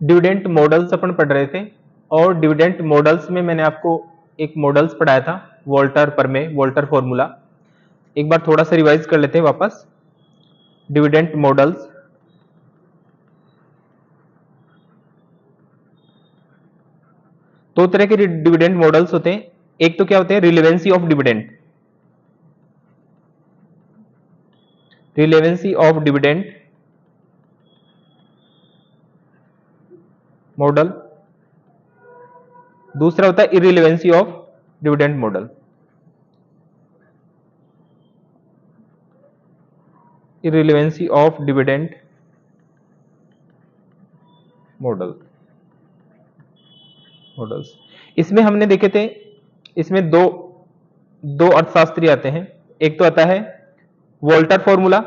Dividend models अपन पढ़ रहे थे और डिविडेंड मॉडल्स में मैंने आपको एक मॉडल्स पढ़ाया था वोल्टर प्रमेय, वोल्टर फॉर्मूला। एक बार थोड़ा सा रिवाइज कर लेते हैं वापस। डिविडेंड मॉडल्स, दो तरह के डिविडेंड मॉडल्स होते हैं। एक तो क्या होते हैं, relevancy of dividend, relevancy of dividend model. दूसरा होता है irrelevancy of dividend model. Irrelevancy of dividend model, models. इसमें हमने देखे थे, इसमें दो अर्थशास्त्री आते हैं। एक तो आता है वोल्टर फॉर्मूला,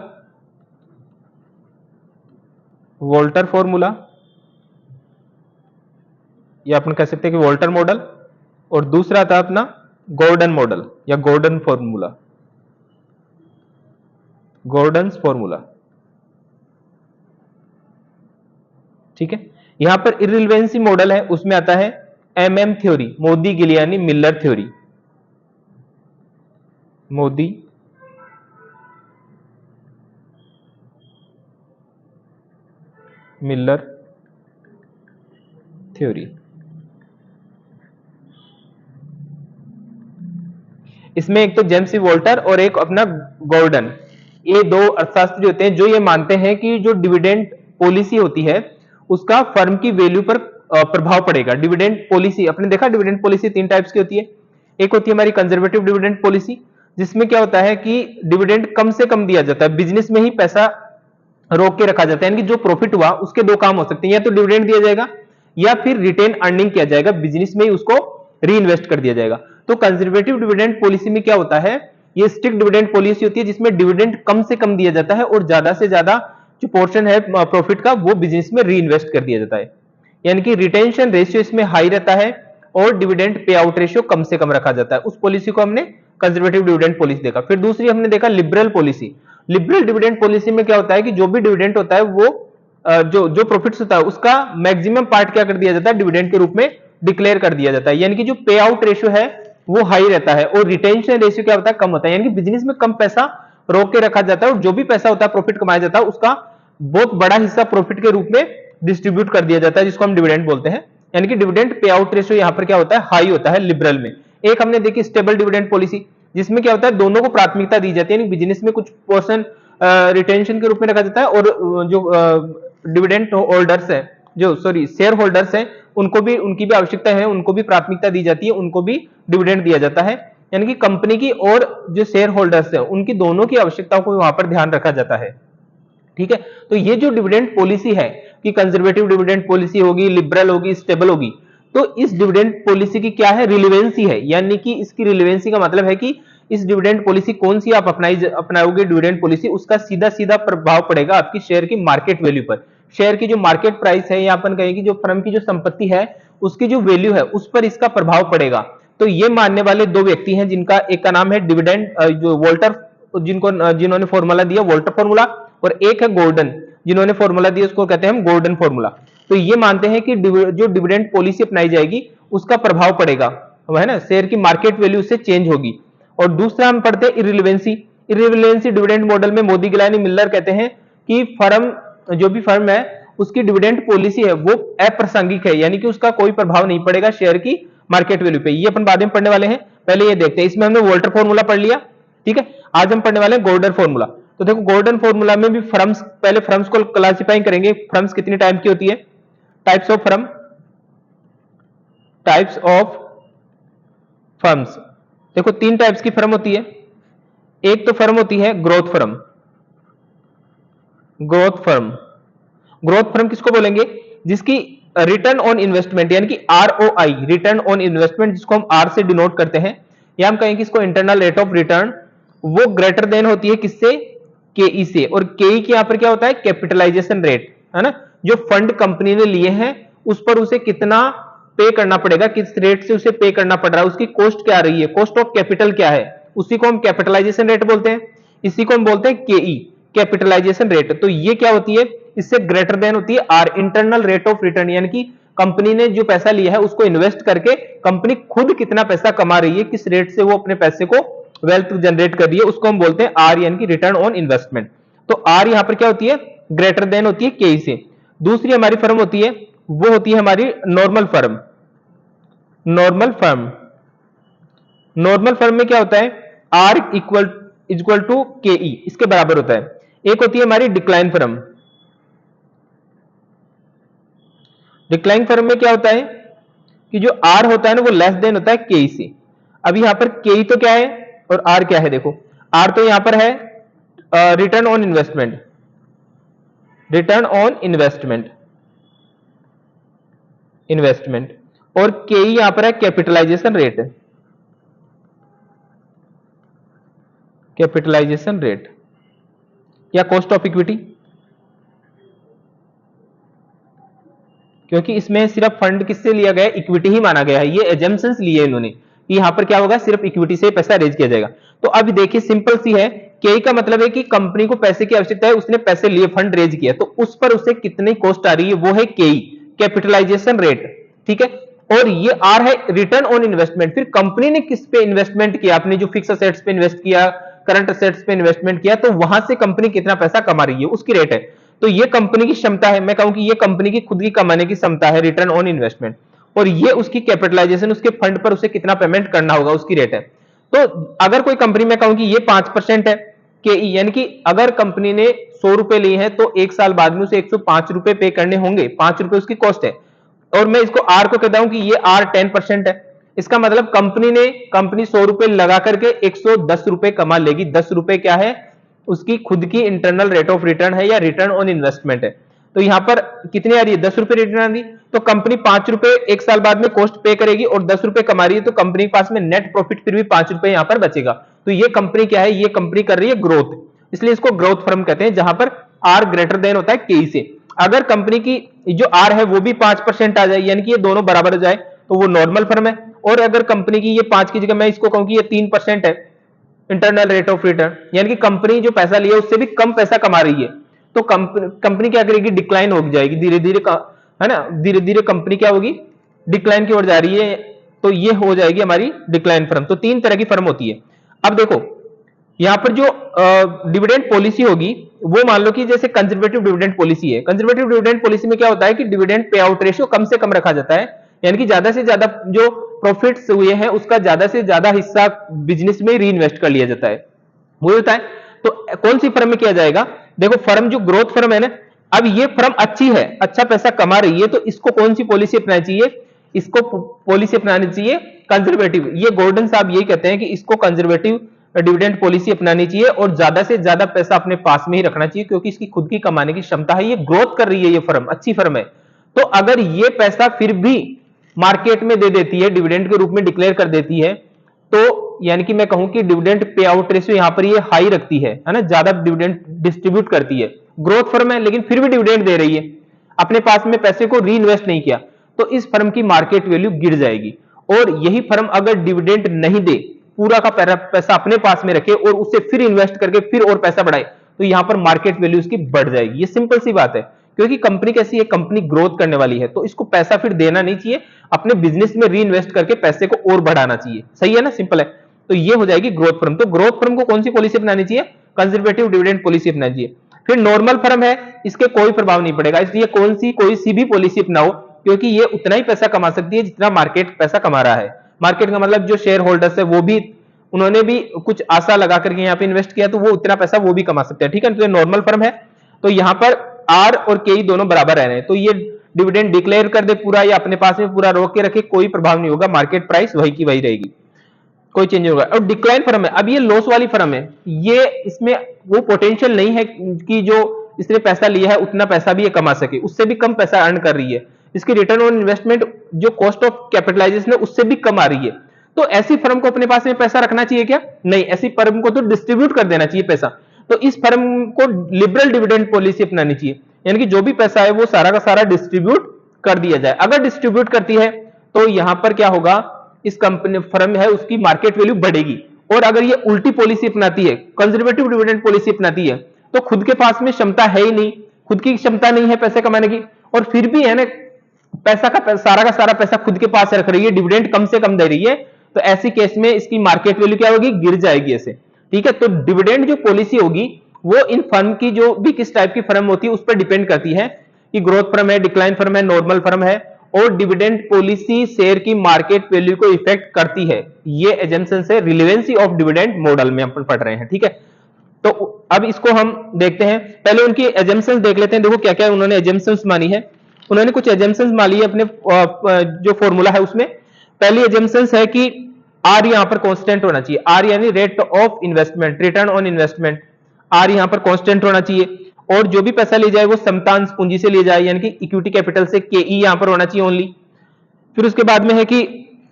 वोल्टर फॉर्मूला, या अपन कह सकते हैं कि वोल्टर मॉडल। और दूसरा आता है अपना गॉर्डन मॉडल या गॉर्डन फॉर्मूला, गॉर्डन्स फॉर्मूला। ठीक है, यहां पर इररिलेवेंसी मॉडल है, उसमें आता है MM theory, Modigliani Miller theory, Modi Miller theory. इसमें एक तो जेम्स सी वोल्टर और एक अपना गॉर्डन, ये दो अर्थशास्त्री होते हैं जो ये मानते हैं कि जो डिविडेंड पॉलिसी होती है उसका फर्म की वैल्यू पर प्रभाव पड़ेगा। डिविडेंड पॉलिसी, आपने देखा डिविडेंड पॉलिसी तीन टाइप्स की होती है। एक होती है हमारी कंजर्वेटिव डिविडेंड पॉलिसी, जिसमें क्या होता है कि डिविडेंड कम से कम दिया जाता है, बिजनेस में ही पैसा रोक के रखा जाता है, यानी कि जो प्रॉफिट हुआ उसके दो काम हो सकते हैं, या तो डिविडेंड दिया जाएगा या फिर रिटेन अर्निंग किया जाएगा, बिजनेस में ही उसको री इन्वेस्ट कर दिया जाएगा। तो कंजर्वेटिव डिविडेंड पॉलिसी में क्या होता है, ये स्ट्रिक्ट डिविडेंड पॉलिसी होती है जिसमें डिविडेंड कम से कम दिया जाता है और ज्यादा से ज्यादा जो पोर्शन है प्रॉफिट का वो बिजनेस में री इन्वेस्ट कर दिया जाता है, यानी कि रिटेंशन रेशियो इसमें हाई रहता है और डिविडेंड पे आउट रेशियो कम से कम रखा जाता है। उस पॉलिसी को हमने कंजर्वेटिव डिविडेंड पॉलिसी देखा। फिर दूसरी हमने देखा liberal policy. Liberal dividend policy में क्या होता है कि जो भी डिविडेंड होता है वो जो जो प्रॉफिट्स होता है उसका मैक्सिमम पार्ट क्या कर दिया जाता है, डिविडेंड के रूप में डिक्लेयर कर दिया जाता है, यानी कि जो पे आउट रेशियो है वो हाई रहता है और रिटेंशन रेशियो क्या होता है, कम होता है, यानी कि बिजनेस में कम पैसा रोक के रखा जाता है और जो भी पैसा होता है प्रॉफिट कमाया जाता है उसका बहुत बड़ा हिस्सा प्रॉफिट के रूप में डिस्ट्रीब्यूट कर दिया जाता है, जिसको हम डिविडेंड बोलते हैं। यानी कि डिविडेंड पे आउट रेशियो यहां पर क्या होता है, हाई होता है लिबरल में। एक हमने देखी स्टेबल डिविडेंड पॉलिसी, जिसमें क्या होता है दोनों को प्राथमिकता दी जाती है, यानी बिजनेस में कुछ पोर्शन रिटेंशन के रूप में रखा जाता है और जो डिविडेंड होल्डर्स है, जो सॉरी शेयर होल्डर्स हैं, उनको भी उनकी भी आवश्यकता है, उनको भी प्राथमिकता दी जाती है, उनको भी डिविडेंड दिया जाता है, यानी कि कंपनी की और जो शेयर होल्डर्स है उनकी दोनों की आवश्यकताओं को वहां पर ध्यान रखा जाता है। ठीक है, तो ये जो डिविडेंड पॉलिसी है कि कंजर्वेटिव डिविडेंड पॉलिसी होगी, लिबरल होगी, स्टेबल होगी, तो इस डिविडेंड पॉलिसी की क्या है, रिलेवेंसी है, यानी कि इसकी रिलेवेंसी का मतलब है कि इस डिविडेंड पॉलिसी कौन सी आप अपनाओगे डिविडेंड पॉलिसी, उसका सीधा सीधा प्रभाव पड़ेगा आपकी शेयर की मार्केट वैल्यू पर। शेयर की जो मार्केट प्राइस है या अपन कहें कि जो फर्म की जो संपत्ति है उसकी जो वैल्यू है उस पर इसका प्रभाव पड़ेगा। तो ये मानने वाले दो व्यक्ति हैं, जिनका एक का नाम है डिविडेंड जो वोल्टर, जिन्होंने फॉर्मूला दिया वोल्टर फॉर्मूला, और एक है गॉर्डन जिन्होंने फॉर्मूला दिया उसको कहते हैं हम गॉर्डन फॉर्मूला। तो ये मानते हैं कि जो डिविडेंड पॉलिसी अपनाई जाएगी उसका प्रभाव पड़ेगा, है ना, शेयर की मार्केट वैल्यू से चेंज होगी। और दूसरा हम पढ़ते हैं इररिलेवेंसी। इररिलेवेंसी डिविडेंड मॉडल में मोदी गिलानी मिलर कहते हैं कि फर्म, जो भी फर्म है उसकी डिविडेंड पॉलिसी है वो अप्रासंगिक है, यानी कि उसका कोई प्रभाव नहीं पड़ेगा शेयर की मार्केट वैल्यू पे। ये अपन बाद में पढ़ने वाले हैं, पहले ये देखते हैं। इसमें हमने वोल्टर फॉर्मूला पढ़ लिया, ठीक है। आज हम पढ़ने वाले हैं गॉर्डन फॉर्मूला। तो देखो गॉर्डन फॉर्मूला में भी फर्म्स, पहले फर्म्स को क्लासिफाई करेंगे, फर्म्स कितने टाइप की होती है, types of firm, types of firms. देखो तीन टाइप्स की फर्म होती है। एक तो फर्म होती है growth firm, growth firm. Growth firm किसको बोलेंगे, जिसकी रिटर्न ऑन इन्वेस्टमेंट यानी कि आरओआई, रिटर्न ऑन इन्वेस्टमेंट, जिसको हम आर से डिनोट करते हैं, या हम कहेंगे इसको इंटरनल रेट ऑफ रिटर्न, वो ग्रेटर देन होती है किससे, केई से। और केई के यहां पर क्या होता है, कैपिटलाइजेशन रेट, है ना, जो फंड कंपनी ने लिए हैं उस पर उसे कितना पे करना पड़ेगा, किस रेट से उसे पे करना पड़ रहा है, उसकी कॉस्ट क्या आ रही है, कॉस्ट ऑफ कैपिटल क्या है, उसी को हम कैपिटलाइजेशन रेट बोलते हैं। इसी को हम बोलते हैं केई, कैपिटलाइजेशन रेट। तो ये क्या होती है, इससे ग्रेटर देन होती है R, internal rate of return, यानी कि कंपनी ने जो पैसा लिया है उसको इन्वेस्ट करके कंपनी खुद कितना पैसा कमा रही है, किस रेट से वो अपने पैसे को वेल्थ जनरेट कर रही है, उसको हम बोलते हैं आर, यानी कि रिटर्न ऑन इन्वेस्टमेंट। तो आर यहां पर क्या होती है, ग्रेटर देन होती है के से। दूसरी हमारी फर्म होती है वो होती है हमारी normal firm. Normal firm, normal firm में क्या होता है, आर इक्वल टू के ई, इसके बराबर होता है। एक होती है हमारी डिक्लाइन फर्म। डिक्लाइन फर्म में क्या होता है कि जो आर होता है ना वो लेस देन होता है के से। अब यहां पर के तो क्या है और आर क्या है, देखो आर तो यहां पर है return on investment, return on investment, investment, और के यहां पर है कैपिटलाइजेशन रेट, कैपिटलाइजेशन रेट या कॉस्ट ऑफ इक्विटी, क्योंकि इसमें सिर्फ फंड किससे लिया गया है, इक्विटी ही माना गया है। ये एजम्पशंस लिए इन्होंने कि यहां पर क्या होगा, सिर्फ इक्विटी से पैसा रेज किया जाएगा। तो अब देखिए सिंपल सी है, के का मतलब है कि कंपनी को पैसे की आवश्यकता है, उसने पैसे लिए, फंड रेज किया, तो उस पर उसे कितनी कॉस्ट आ रही है, वो है के, कैपिटलाइजेशन रेट, ठीक है। और ये आर है रिटर्न ऑन इन्वेस्टमेंट, फिर कंपनी ने किस पे इन्वेस्टमेंट किया, अपने जो फिक्स असेट्स पे इन्वेस्ट किया, करंट असेट्स पे इन्वेस्टमेंट किया, तो वहां से कंपनी कितना पैसा कमा रही है उसकी रेट है। तो ये कंपनी की क्षमता है, मैं कहूं कि ये कंपनी की खुद की कमाने की क्षमता है, रिटर्न ऑन इन्वेस्टमेंट, और ये उसकी कैपिटलाइजेशन, उसके फंड पर उसे कितना पेमेंट करना होगा उसकी रेट है। तो अगर कोई कंपनी, मैं कहूं कि ये 5% है के, यानी कि अगर कंपनी ने 100 रुपए लिए हैं तो एक साल बाद में उसे 105 रुपए पे करने होंगे, 5 रुपए उसकी कॉस्ट है, और मैं इसको आर को कहता हूं कि ये आर 10% है। इसका मतलब कंपनी 100 रुपए लगा करके 110 रुपए कमा लेगी। 10 रुपए क्या है, उसकी खुद की इंटरनल रेट ऑफ रिटर्न है या रिटर्न ऑन इन्वेस्टमेंट है। तो यहां पर कितनी आ रही है, 10 रुपए रिटर्न आ रही, तो कंपनी 5 रुपए एक साल बाद में कॉस्ट पे करेगी और 10 रुपए कमा रही है, तो कंपनी के पास में नेट प्रॉफिट फिर भी 5 रुपए यहां पर बचेगा। तो ये कंपनी क्या है, ये कंपनी कर रही है ग्रोथ, इसलिए इसको ग्रोथ फर्म कहते हैं, जहां पर आर ग्रेटर देन होता है के से। अगर कंपनी की जो आर है वो भी 5% आ जाए, यानी कि ये दोनों बराबर हो जाए, तो वो नॉर्मल फर्म है। और अगर कंपनी की ये 5 की जगह मैं इसको कहूं कि ये 3% है, इंटरनल रेट ऑफ रिटर्न, यानी कि कंपनी जो पैसा लिया उससे भी कम पैसा कमा रही है, तो कंपनी क्या करेगी, डिक्लाइन हो जाएगी धीरे धीरे, है ना, धीरे धीरे कंपनी क्या होगी, डिक्लाइन की ओर जा रही है, तो ये हो जाएगी हमारी डिक्लाइन फर्म। तो 3 तरह की फर्म होती है। अब देखो यहां पर जो डिविडेंड पॉलिसी होगी, वो मान लो कि जैसे कंजर्वेटिव डिविडेंड पॉलिसी है। कंजर्वेटिव डिविडेंड पॉलिसी में क्या होता है कि डिविडेंड पे आउट रेशियो कम से कम रखा जाता है, यानी कि ज्यादा से ज्यादा जो प्रॉफिट्स हुए हैं उसका ज्यादा से ज्यादा हिस्सा बिजनेस में री इन्वेस्ट कर लिया जाता है, वो होता है। तो कौन सी फर्म में किया जाएगा, देखो फर्म जो ग्रोथ फर्म है ना, अब ये फर्म अच्छी है, अच्छा पैसा कमा रही है, तो इसको कौन सी पॉलिसी अपनानी चाहिए, इसको पॉलिसी अपनानी चाहिए कंजर्वेटिव। ये गोल्डन साहब यही कहते हैं कि इसको कंजर्वेटिव डिविडेंड पॉलिसी अपनानी चाहिए और ज्यादा से ज्यादा पैसा अपने पास में ही रखना चाहिए, क्योंकि इसकी खुद की कमाने की क्षमता है, ये ग्रोथ कर रही है, ये फर्म अच्छी फर्म है। तो अगर ये पैसा फिर भी मार्केट में दे देती है, डिविडेंड के रूप में डिक्लेयर कर देती है, तो यानी कि मैं कहूं कि डिविडेंड पे आउट रेशियो यहां पर ये हाई रखती है ना, ज्यादा डिविडेंड डिस्ट्रीब्यूट करती है, ग्रोथ फर्म है लेकिन फिर भी डिविडेंड दे रही है, अपने पास में पैसे को री इन्वेस्ट नहीं किया, तो इस फर्म की मार्केट वैल्यू गिर जाएगी। और यही फर्म अगर डिविडेंड नहीं दे, पूरा का पैसा अपने पास में रखे और उसे फिर इन्वेस्ट करके फिर और पैसा बढ़ाए, तो यहां पर मार्केट वैल्यू इसकी बढ़ जाएगी। ये सिंपल सी बात है, क्योंकि कंपनी कैसी है, कंपनी ग्रोथ करने वाली है, तो इसको पैसा फिर देना नहीं चाहिए, अपने बिजनेस में री इन्वेस्ट करके पैसे को और बढ़ाना चाहिए। सही है ना, सिंपल है। तो ये हो जाएगी ग्रोथ फर्म। तो ग्रोथ फर्म को कौन सी पॉलिसी अपनानी चाहिए, कंजर्वेटिव डिविडेंड पॉलिसी अपनानी चाहिए। फिर नॉर्मल फर्म है, इसके कोई प्रभाव नहीं पड़ेगा, इसलिए कोई सी भी पॉलिसी अपनाओ, क्योंकि ये उतना ही पैसा कमा सकती है जितना मार्केट पैसा कमा रहा है। मार्केट का मतलब जो शेयर होल्डर्स है वो भी, उन्होंने भी कुछ आशा लगा करके यहाँ पे इन्वेस्ट किया, तो वो उतना पैसा वो भी कमा सकते हैं, ठीक है। तो ये नॉर्मल फर्म है, तो यहाँ पर आर और के दोनों बराबर रह रहे हैं, तो ये डिविडेंड डिक्लेयर कर दे पूरा या अपने पास में पूरा रोक के रखे, कोई प्रभाव नहीं होगा, मार्केट प्राइस वही की वही रहेगी, कोई चेंज नहीं होगा। और डिक्लाइन फर्म है, अब ये लॉस वाली फर्म है, ये इसमें वो पोटेंशियल नहीं है कि जो इसने पैसा लिया है उतना पैसा भी ये कमा सके, उससे भी कम पैसा अर्न कर रही है, इसकी रिटर्न ऑन इन्वेस्टमेंट जो कॉस्ट ऑफ कैपिटलाइजेशन है उससे भी कम आ रही है। तो ऐसी फर्म को अपने पास में पैसा रखना चाहिए क्या, नहीं, ऐसी फर्म को तो डिस्ट्रीब्यूट कर देना चाहिए पैसा। तो इस फर्म को लिबरल डिविडेंड पॉलिसी अपनानी चाहिए, यानी कि जो भी पैसा है वो सारा का सारा डिस्ट्रीब्यूट कर दिया जाए। अगर डिस्ट्रीब्यूट करती है तो यहां पर क्या होगा, इस कंपनी फर्म है उसकी मार्केट वैल्यू बढ़ेगी। और अगर ये उल्टी पॉलिसी अपनाती है, कंजर्वेटिव डिविडेंड पॉलिसी अपनाती है, तो खुद के पास में क्षमता है ही नहीं, खुद की क्षमता नहीं है पैसे कमाने की, और फिर भी है ना पैसा का सारा पैसा खुद के पास रख रही है, डिविडेंड कम से कम दे रही है, तो ऐसी केस में इसकी मार्केट वैल्यू क्या होगी, गिर जाएगी ऐसे। ठीक है, तो डिविडेंड जो पॉलिसी होगी वो इन फर्म की, जो भी किस टाइप की फर्म होती है उस पर डिपेंड करती है कि ग्रोथ फर्म है, डिक्लाइन फर्म है, नॉर्मल फर्म है, और डिविडेंड पॉलिसी शेयर की मार्केट वैल्यू को इफेक्ट करती है। ये एजम्पशन है रिलेवेंसी ऑफ डिविडेंड मॉडल में अपन पढ़ रहे हैं। ठीक है, तो अब इसको हम देखते हैं, पहले उनकी एजम्पशंस देख लेते हैं। देखो क्या क्या उन्होंने एजम्पशंस मानी है। उन्होंने कुछ एजम्पशंस मानी है अपने जो फॉर्मूला है उसमें। पहली एजम्पशंस है कि आर यहां पर कांस्टेंट होना चाहिए, आर यानी rate of investment, return on investment, R यहां पर कांस्टेंट होना चाहिए। और जो भी पैसा ले जाए वो समतांश पूंजी से ले जाए, यानी कि इक्विटी कैपिटल से, के ई यहां पर होना चाहिए ओनली। फिर उसके बाद में है कि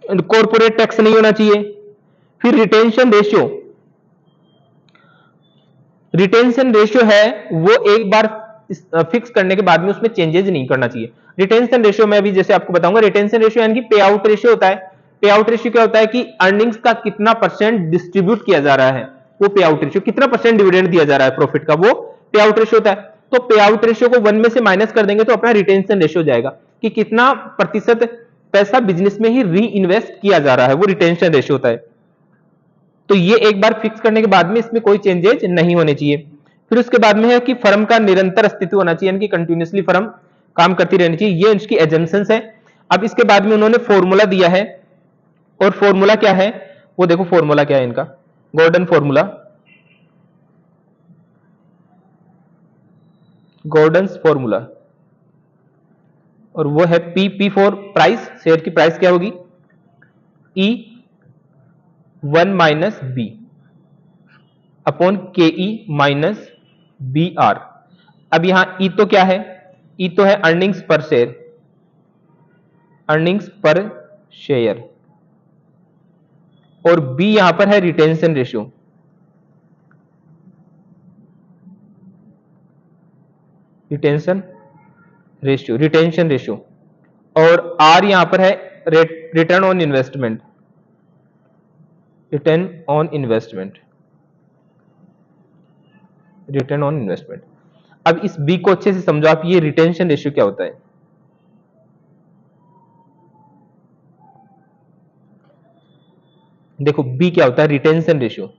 कॉर्पोरेट टैक्स नहीं होना चाहिए। फिर रिटेंशन रेशियो, रिटेंशन रेशियो है वो एक बार फिक्स करने के बाद में उसमें चेंजेस नहीं करना चाहिए। रिटेंशन रेशियो में अभी जैसे आपको बताऊंगा, रिटेंशन रेशियो यानी कि पे आउट रेशियो होता है। पे आउट रेशियो क्या होता है कि अर्निंग्स का कितना परसेंट डिस्ट्रीब्यूट किया जा रहा है, वो पे आउट रेशियो, कितना परसेंट डिविडेंड दिया जा रहा है प्रॉफिट का, वो पे आउट रेशियो होता है। तो पे आउट रेशियो को 1 में से माइनस कर देंगे तो अपना रिटेंशन रेशियो जाएगा कि कितना प्रतिशत पैसा बिजनेस में ही री इन्वेस्ट किया जा रहा है, वो रिटेंशन रेशियो होता है। तो ये एक बार फिक्स करने के बाद में इसमें कोई चेंजेस नहीं होने चाहिए। फिर उसके बाद में है कि फर्म का निरंतर अस्तित्व होना चाहिए, यानी कि कंटिन्यूअसली फर्म काम करती रहनी चाहिए, ये उसकी एजम्पशंस है। अब इसके बाद में उन्होंने फॉर्मूला दिया है, और फॉर्मूला क्या है वो देखो, फॉर्मूला क्या है इनका, गॉर्डन फॉर्मूला, गॉर्डन्स फॉर्मूला, और वो है पी फॉर प्राइस, शेयर की प्राइस क्या होगी, ई 1 minus B upon K E minus B are. अब यहां ई तो क्या है, ई तो है अर्निंग्स पर शेयर, अर्निंग्स पर शेयर, और बी यहां पर है retention ratio, retention ratio, retention ratio, और आर यहां पर है return on investment, return on investment, return on investment. अब इस बी को अच्छे से समझो आप, ये रिटेंशन रेशियो क्या होता है। देखो बी क्या होता है, रिटेंशन रेशियो,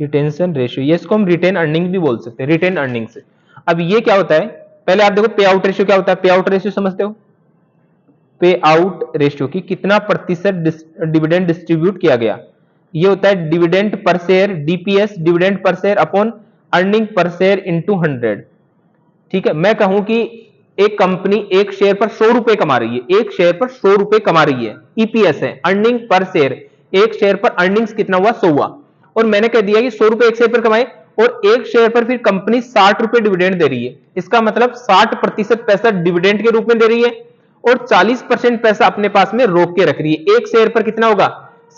रिटेंशन रेशियो, ये इसको हम रिटेन अर्निंग भी बोल सकते हैं, रिटेन अर्निंग से। अब ये क्या होता है, पहले आप देखो पे आउट रेशियो क्या होता है, पे आउट रेशियो समझते हो, पे आउट रेशियो की कितना प्रतिशत डिविडेंड डिस्ट्रीब्यूट किया गया, ये होता है dividend per share, DPS, dividend per share upon earning per share into 100। ठीक है, मैं कहूं कि एक कंपनी एक शेयर पर 100 रुपए कमा रही है, एक शेयर पर 100 रुपए कमा रही है, ईपीएस है, अर्निंग पर शेयर, एक शेयर पर अर्निंग्स कितना हुआ, 100 हुआ, और मैंने कह दिया कि 100 रुपए एक शेयर पर कमाए, और एक शेयर पर फिर कंपनी 60 रुपए डिविडेंड दे रही है। इसका मतलब 60% पैसा डिविडेंड के रूप में दे रही है, और 40% पैसा अपने पास में रोक के रख रही है। एक शेयर पर कितना होगा,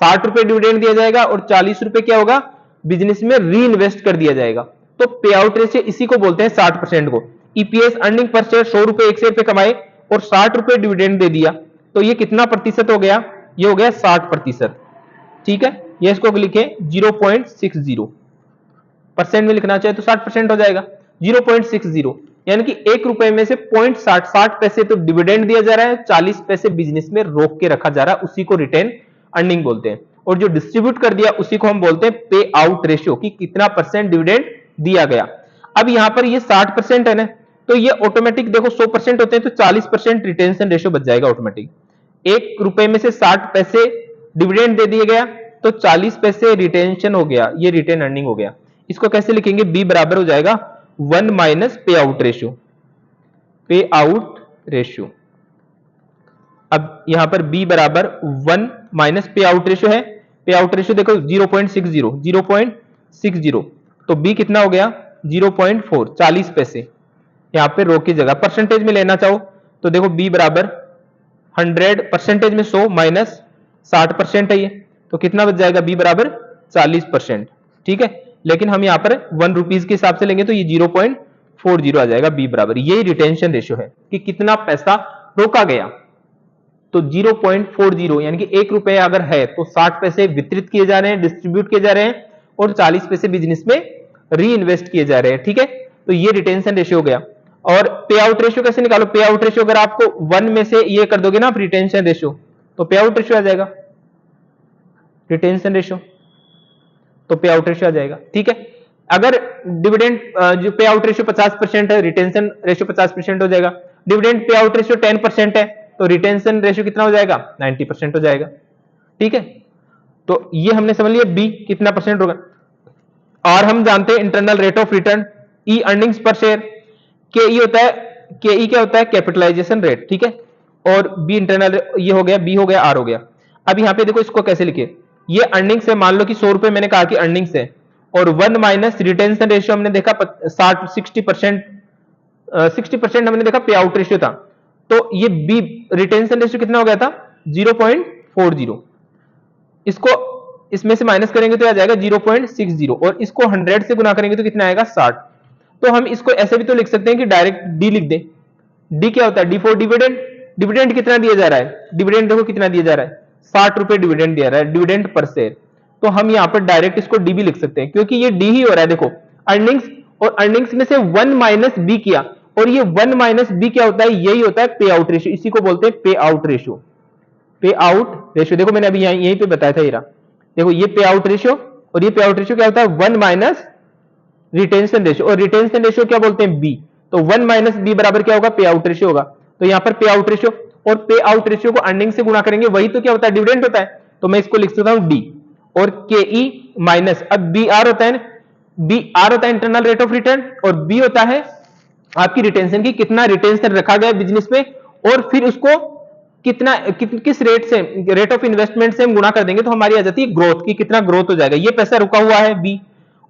60 रुपए डिविडेंड दिया जाएगा, और 40 रुपए क्या होगा, बिजनेस में री इन्वेस्ट कर दिया जाएगा। तो पे आउट रेशियो इसी को बोलते हैं 60% को। ईपीएस अर्निंग पर शेयर 100 रुपए एक शेयर पे कमाए और 60 रुपए डिविडेंड दे दिया, तो ये कितना प्रतिशत हो गया, ये हो गया 60%। ठीक है, ये इसको लिखे 0.60, परसेंट में लिखना चाहे तो 60% हो जाएगा, 0.60, यानी कि 1 रुपए में से 0.60 पैसे तो डिविडेंड दिया जा रहा है, 40 पैसे बिजनेस में रोक के रखा जा रहा है, उसी को रिटेन अर्निंग बोलते हैं। और जो डिस्ट्रीब्यूट कर दिया उसी को हम बोलते हैं पे आउट रेशियो, कि कितना परसेंट डिविडेंड दिया गया। अब यहां पर ये 60% है ना, तो ये ऑटोमेटिक देखो 100% होते हैं तो 40% रिटेंशन रेशियो बच जाएगा ऑटोमेटिक। 1 रुपए में से 60 पैसे डिविडेंड दे दिया गया तो 40 पैसे रिटेंशन हो गया, ये रिटेन अर्निंग हो गया। इसको कैसे लिखेंगे, बी बराबर हो जाएगा 1 माइनस पे आउट रेशियो, पे आउट रेशियो। अब यहां पर बी बराबर 1 माइनस पे आउट रेशियो है, पे आउट रेशियो देखो 0.60, तो बी कितना हो गया 0.4, 40 पैसे यहां पे रो की जगह। परसेंटेज में लेना चाहो तो देखो बी बराबर 100, परसेंटेज में 100 माइनस 60% है ये, तो कितना बच जाएगा, बी बराबर 40%। ठीक है, लेकिन हम यहां पर 1 रुपीज के हिसाब से लेंगे तो ये 0.40 आ जाएगा, बी बराबर, यही रिटेंशन रेशियो है कि कितना पैसा रोका गया। तो 0.40 यानी कि 1 रुपए अगर है तो 60 पैसे वितरित किए जा रहे हैं, डिस्ट्रीब्यूट किए जा रहे हैं, और 40 पैसे बिजनेस में री इन्वेस्ट किए जा रहे हैं, ठीक है। तो ये रिटेंशन रेशियो हो गया। और पे आउट रेशियो कैसे निकालो? पे आउट रेशियो अगर आपको 1 में से ये कर दोगे ना आप रिटेंशन रेशियो, तो पे आउट रेशियो आ जाएगा, रिटेंशन रेशियो, तो पे आउट रेशियो आ जाएगा, ठीक है। अगर डिविडेंड जो पे आउट रेशियो 50% है, रिटेंशन रेशियो 50% हो जाएगा। डिविडेंड पे आउट रेशियो 10% है, तो रिटेंशन रेशियो कितना हो जाएगा? 90% हो जाएगा, ठीक है। तो ये हमने समझ लिया बी कितना परसेंट होगा। और हम जानते हैं internal rate of return, E earnings पर शेयर, के ई होता है, के ई क्या होता है? कैपिटलाइजेशन रेट, ठीक है। और बी इंटरनल, ये हो गया, बी हो गया, आर हो गया। अब यहां पे देखो इसको कैसे लिखे, ये अर्निंग्स है, मान लो कि 100 रुपए मैंने कहा कि अर्निंग्स है, और 1 माइनस रिटेंशन रेशियो हमने देखा 60% 60% हमने देखा पे आउट रेशियो था, तो ये बी रिटेंशन रेशियो कितना हो गया था? 0.40। इसको इसमें से माइनस करेंगे तो आ जाएगा 0.60, और इसको 100 से गुना करेंगे तो कितना आएगा? 60। तो हम इसको ऐसे भी तो लिख सकते हैं कि डायरेक्ट डी लिख दें। डी क्या होता है? D for dividend. डिविडेंड कितना दिया जा रहा है? डिविडेंड देखो कितना दिया जा रहा है, 60 रुपए डिविडेंड दिया रहा है, डिविडेंड पर शेयर। तो हम यहां पर डायरेक्ट इसको डी भी लिख सकते हैं, क्योंकि ये डी ही हो रहा है। देखो अर्निंग्स, और अर्निंग्स में से 1 माइनस बी किया, और ये 1 माइनस बी क्या होता है? यही होता है पे आउट रेशियो, इसी को बोलते हैं पे आउट रेशियो। पे आउट रेशियो देखो मैंने अभी यहीं पे बताया था, ये रहा, देखो ये पे आउट रेशियो, और ये पे आउट रेशियो क्या होता है? 1 माइनस रिटेंशन रेशियो, और रिटेंशन रेशियो क्या बोलते हैं? बी। तो 1 माइनस बी बराबर क्या होगा? पे आउट रेशियो होगा। तो यहां पर पे आउट रेशियो, और पे आउट रेशियो को अर्निंग से गुणा करेंगे, वही तो क्या होता है? डिविडेंड होता है। तो मैं इसको लिख सकता हूं डी, और के ई माइनस, अब बी आर होता है, बी आर होता है इंटरनल रेट ऑफ रिटर्न, और बी होता है आपकी रिटेंशन की, कितना रिटेंशन रखा गया बिजनेस में, और फिर उसको कितना किस रेट से, रेट ऑफ इन्वेस्टमेंट से हम गुणा कर देंगे तो हमारी आ जाती है ग्रोथ की, कितना ग्रोथ हो जाएगा। ये पैसा रुका हुआ है बी,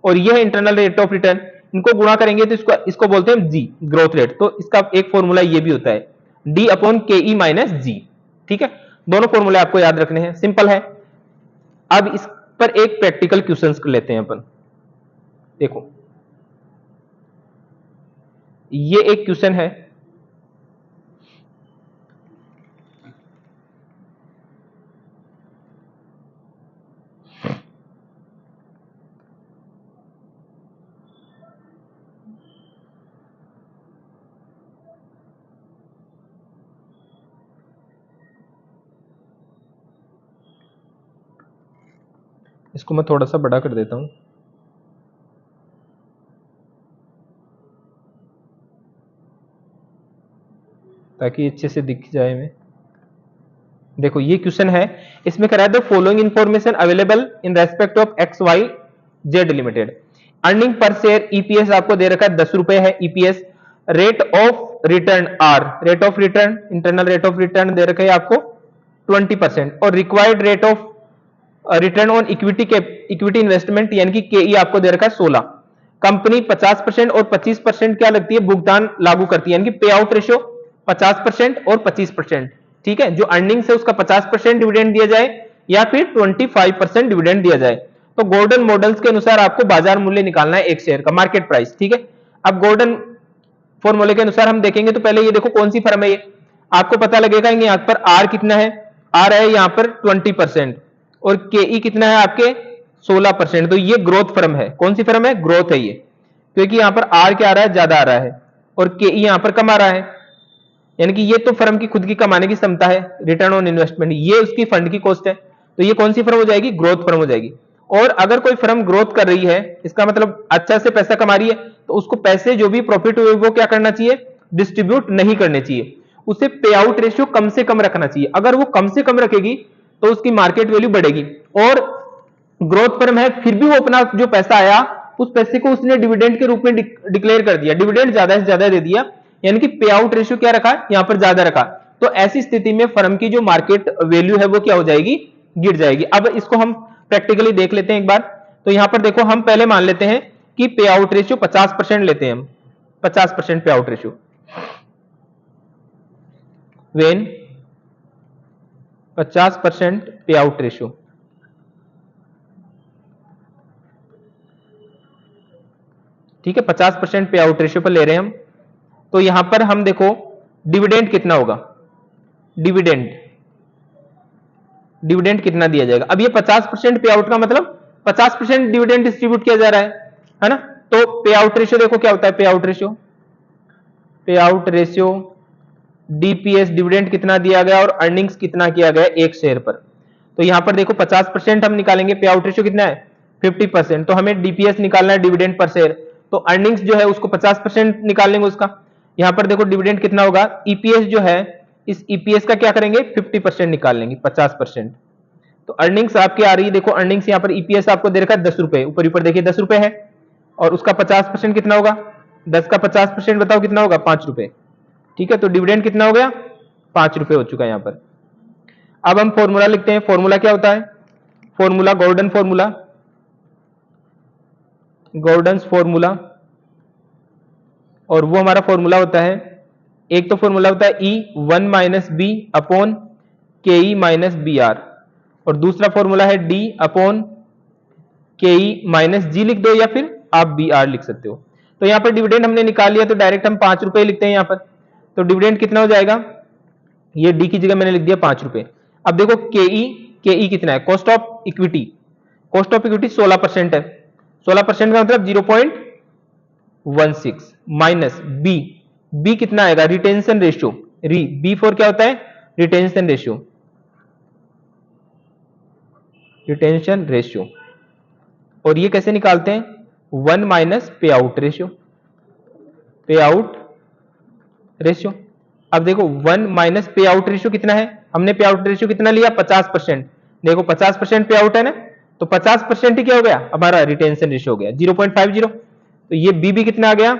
और ये है इंटरनल रेट ऑफ रिटर्न, इनको गुणा करेंगे तो इसको बोलते हैं जी, ग्रोथ रेट। तो इसका एक फॉर्मूला ये भी होता है, D upon K E minus जी, ठीक है। दोनों फॉर्मूले आपको याद रखने हैं, सिंपल है। अब इस पर एक प्रैक्टिकल क्वेश्चन लेते हैं अपन। देखो ये एक क्वेश्चन है, इसको मैं थोड़ा सा बड़ा कर देता हूं, ताकि अच्छे से दिख जाए हमें। देखो ये क्वेश्चन है, इसमें करा दो following information available in respect of X Y Z limited. Earning per share EPS आपको दे रखा है 10 रुपए है EPS. Rate of return R, rate of return internal rate of return दे रखा है आपको 20%, और required rate of return on equity के इक्विटी इन्वेस्टमेंट यानी कि केई आपको दे रखा है 16। कंपनी 50% और 25% क्या लगती है? भुगतान लागू करती है, यानी कि पे आउट रेशियो 50% और 25%, ठीक है। जो अर्निंग्स है उसका 50% डिविडेंड दिया जाए या फिर 25% डिविडेंड दिया जाए। तो गोल्डन मॉडल्स के अनुसार आपको बाजार मूल्य निकालना है एक शेयर का, मार्केट प्राइस, ठीक है। अब गोल्डन फॉर्मूले के अनुसार हम देखेंगे, तो पहले ये देखो कौन सी फर्म है ये, आपको पता लगेगा यहाँ पर आर कितना है, आर है यहाँ पर 20%, और के ई कितना है आपके 16%। तो ये ग्रोथ फर्म है, कौन सी फर्म है? ग्रोथ है ये, क्योंकि यहाँ पर आर क्या आ रहा है? ज्यादा आ रहा है, और के ई यहाँ पर कम आ रहा है, यानी कि ये तो फर्म की खुद की कमाने की क्षमता है, रिटर्न ऑन इन्वेस्टमेंट, ये उसकी फंड की कॉस्ट है। तो ये कौन सी फर्म हो जाएगी? ग्रोथ फर्म हो जाएगी। और अगर कोई फर्म ग्रोथ कर रही है, इसका मतलब अच्छा से पैसा कमा रही है, तो उसको पैसे जो भी प्रॉफिट हुए वो क्या करना चाहिए? डिस्ट्रीब्यूट नहीं करने चाहिए, उसे पे आउट रेशियो कम से कम रखना चाहिए। अगर वो कम से कम रखेगी तो उसकी मार्केट वैल्यू बढ़ेगी। और ग्रोथ फर्म है, फिर भी वो अपना जो पैसा आया उस पैसे को उसने डिविडेंड के रूप में डिक्लेयर कर दिया, डिविडेंड ज्यादा से ज्यादा दे दिया, यानी कि पे आउट रेशियो क्या रखा? यहां पर ज्यादा रखा। तो ऐसी स्थिति में फर्म की जो मार्केट वैल्यू है वो क्या हो जाएगी? गिर जाएगी। अब इसको हम प्रैक्टिकली देख लेते हैं एक बार। तो यहां पर देखो हम पहले मान लेते हैं कि पे आउट रेशियो 50% लेते हैं हम, 50% पे आउट रेशियो, वेन 50% पे आउट रेशियो, ठीक है। 50% पे आउट रेशियो पर ले रहे हैं हम। तो यहां पर हम देखो डिविडेंड कितना होगा, डिविडेंड डिविडेंड कितना दिया जाएगा। अब ये 50% पे आउट का मतलब 50% डिविडेंड डिस्ट्रीब्यूट किया जा रहा है ना। तो पे आउट रेशियो देखो क्या होता है, पे आउट रेशियो डीपीएस डिविडेंड कितना दिया गया और अर्निंग्स कितना किया गया एक शेयर पर। तो यहां पर देखो 50% हम निकालेंगे, पे आउट रेशियो कितना है 50%, तो हमें डीपीएस निकालना है डिविडेंड पर शेयर, तो अर्निंग्स जो है उसको 50% निकाल लेंगे उसका। यहां पर देखो डिविडेंड कितना होगा, ईपीएस जो है इस ईपीएस का क्या करेंगे 50% निकाल लेंगे 50%। तो अर्निंग्स आपकी आ रही है, देखो अर्निंग्स यहां पर ईपीएस आपको दे रखा है 10 रुपए, ऊपर ऊपर देखिए 10 रुपए है, और उसका 50% कितना होगा, 10 का 50% बताओ कितना होगा 5 रुपए। ठीक है, तो डिविडेंड कितना हो गया 5 रुपए हो चुका है यहां पर। अब हम फॉर्मूला लिखते हैं, फॉर्मूला क्या होता है, formula Gordon formula, Gordon's formula, और वो हमारा फॉर्मूला होता है, एक तो फॉर्मूला होता है E1 minus B upon K E minus B are, और दूसरा फॉर्मूला है D upon K E minus जी लिख दो, या फिर आप बी आर लिख सकते हो। तो यहां पर डिविडेंड हमने निकाल लिया, तो डायरेक्ट हम 5 रुपए लिखते हैं यहां पर। तो डिविडेंड कितना हो जाएगा, ये डी की जगह मैंने लिख दिया 5 रुपए। अब देखो के ई कितना है, cost of equity, cost of equity 16% है, 16% का मतलब 0.16 माइनस बी, बी कितना आएगा रिटेंशन रेशियो, बी फॉर क्या होता है रिटेंशन रेशियो, रिटेंशन रेशियो, और ये कैसे निकालते हैं 1 माइनस पे आउट रेशियो, पे आउट रेशियो। अब देखो 1 माइनस पे आउट रेशियो कितना है, हमने पे आउट रेशियो कितना लिया 50%, देखो 50% पे आउट है ना, तो 50% ही क्या हो गया हमारा रिटेंशन रेशियो हो गया 0.50, तो ये बी भी कितना आ गया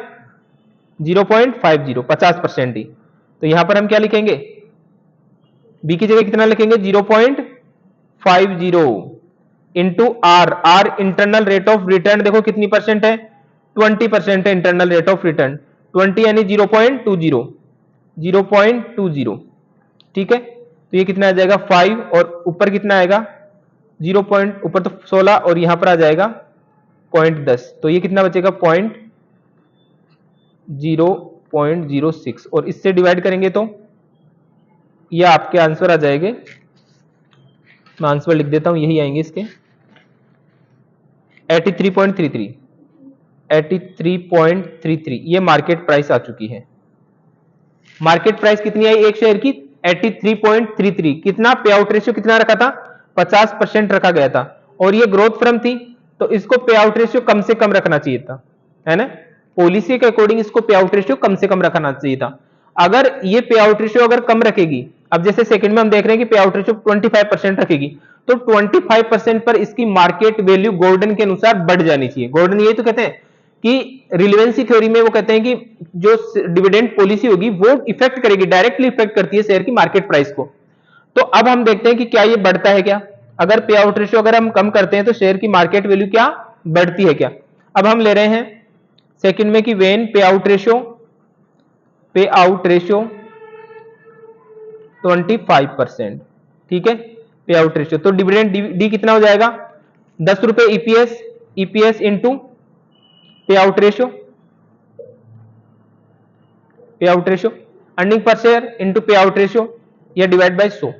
0.50, 50% ही। तो यहां पर हम क्या लिखेंगे, बी की जगह कितना लिखेंगे 0.50 into R, R internal rate of return, देखो कितनी परसेंट है 20% है इंटरनल रेट ऑफ रिटर्न, 20 यानी 0.20, 0.20, ठीक है। तो ये कितना आ जाएगा 5, और ऊपर कितना आएगा 0 पॉइंट, ऊपर तो 16 और यहां पर आ जाएगा 0.10, तो ये कितना बचेगा 0.06, और इससे डिवाइड करेंगे तो ये आपके आंसर आ जाएंगे, मैं आंसर लिख देता हूं, यही आएंगे इसके 83.33, 83.33 ये मार्केट प्राइस आ चुकी है। मार्केट प्राइस कितनी आई एक शेयर की 83.33, कितना पे आउट रेशियो कितना रखा था 50% रखा गया था, और ये ग्रोथ फर्म थी, तो इसको पे आउट रेशियो कम से कम रखना चाहिए था, है ना, पॉलिसी के अकॉर्डिंग इसको पे आउट रेशियो कम से कम रखना चाहिए था। अगर ये पे आउट रेशियो अगर कम रखेगी, अब जैसे सेकंड में हम देख रहे हैं कि पे आउट रेशियो 25% रखेगी, तो 25% पर इसकी मार्केट वैल्यू गोल्डन के अनुसार बढ़ जानी चाहिए। गोल्डन ये तो कहते हैं कि रिलेवेंसी थ्योरी में वो कहते हैं कि जो डिविडेंड पॉलिसी होगी वो इफेक्ट करेगी, डायरेक्टली इफेक्ट करती है शेयर की मार्केट प्राइस को। तो अब हम देखते हैं कि क्या ये बढ़ता है क्या, अगर पे आउट रेशियो अगर हम कम करते हैं तो शेयर की मार्केट वैल्यू क्या बढ़ती है क्या। अब हम ले रहे हैं सेकंड में कि वेन पे आउट रेशियो 25%, ठीक है, पे आउट रेशियो, तो डिविडेंड डी कितना हो जाएगा 10 रुपए ईपीएस, ईपीएस इंटू पे आउट रेशियो, पे out ratio, earning per share into पे आउट रेशियो, या डिवाइड बाय 100,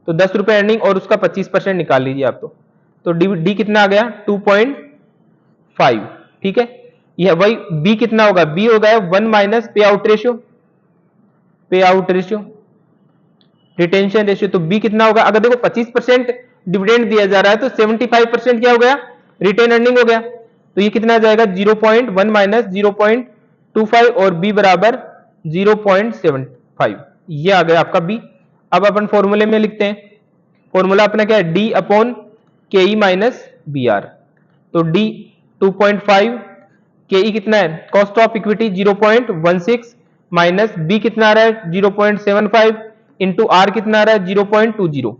तो 10 रुपए अर्निंग और उसका 25% निकाल लीजिए आप, तो डी कितना आ गया 2.5, ठीक है। यह वही बी कितना होगा, बी हो गया 1 माइनस पे आउट रेशियो, पे आउट रेशियो, रिटेंशन रेशियो, तो बी कितना होगा, अगर देखो 25% डिविडेंड दिया जा रहा है तो 75% क्या हो गया रिटेन अर्निंग हो गया, तो ये कितना आ जाएगा 0.1 माइनस 0.25, और बी बराबर 0.75, ये आ गया आपका बी। अब अपन फॉर्मूले में लिखते हैं, फॉर्मूला अपना क्या है D upon K E minus B R, तो डी 2.5, के ई कितना है cost of equity 0.16 minus B कितना आ रहा है 0.75 इंटू आर कितना आ रहा है 0.20,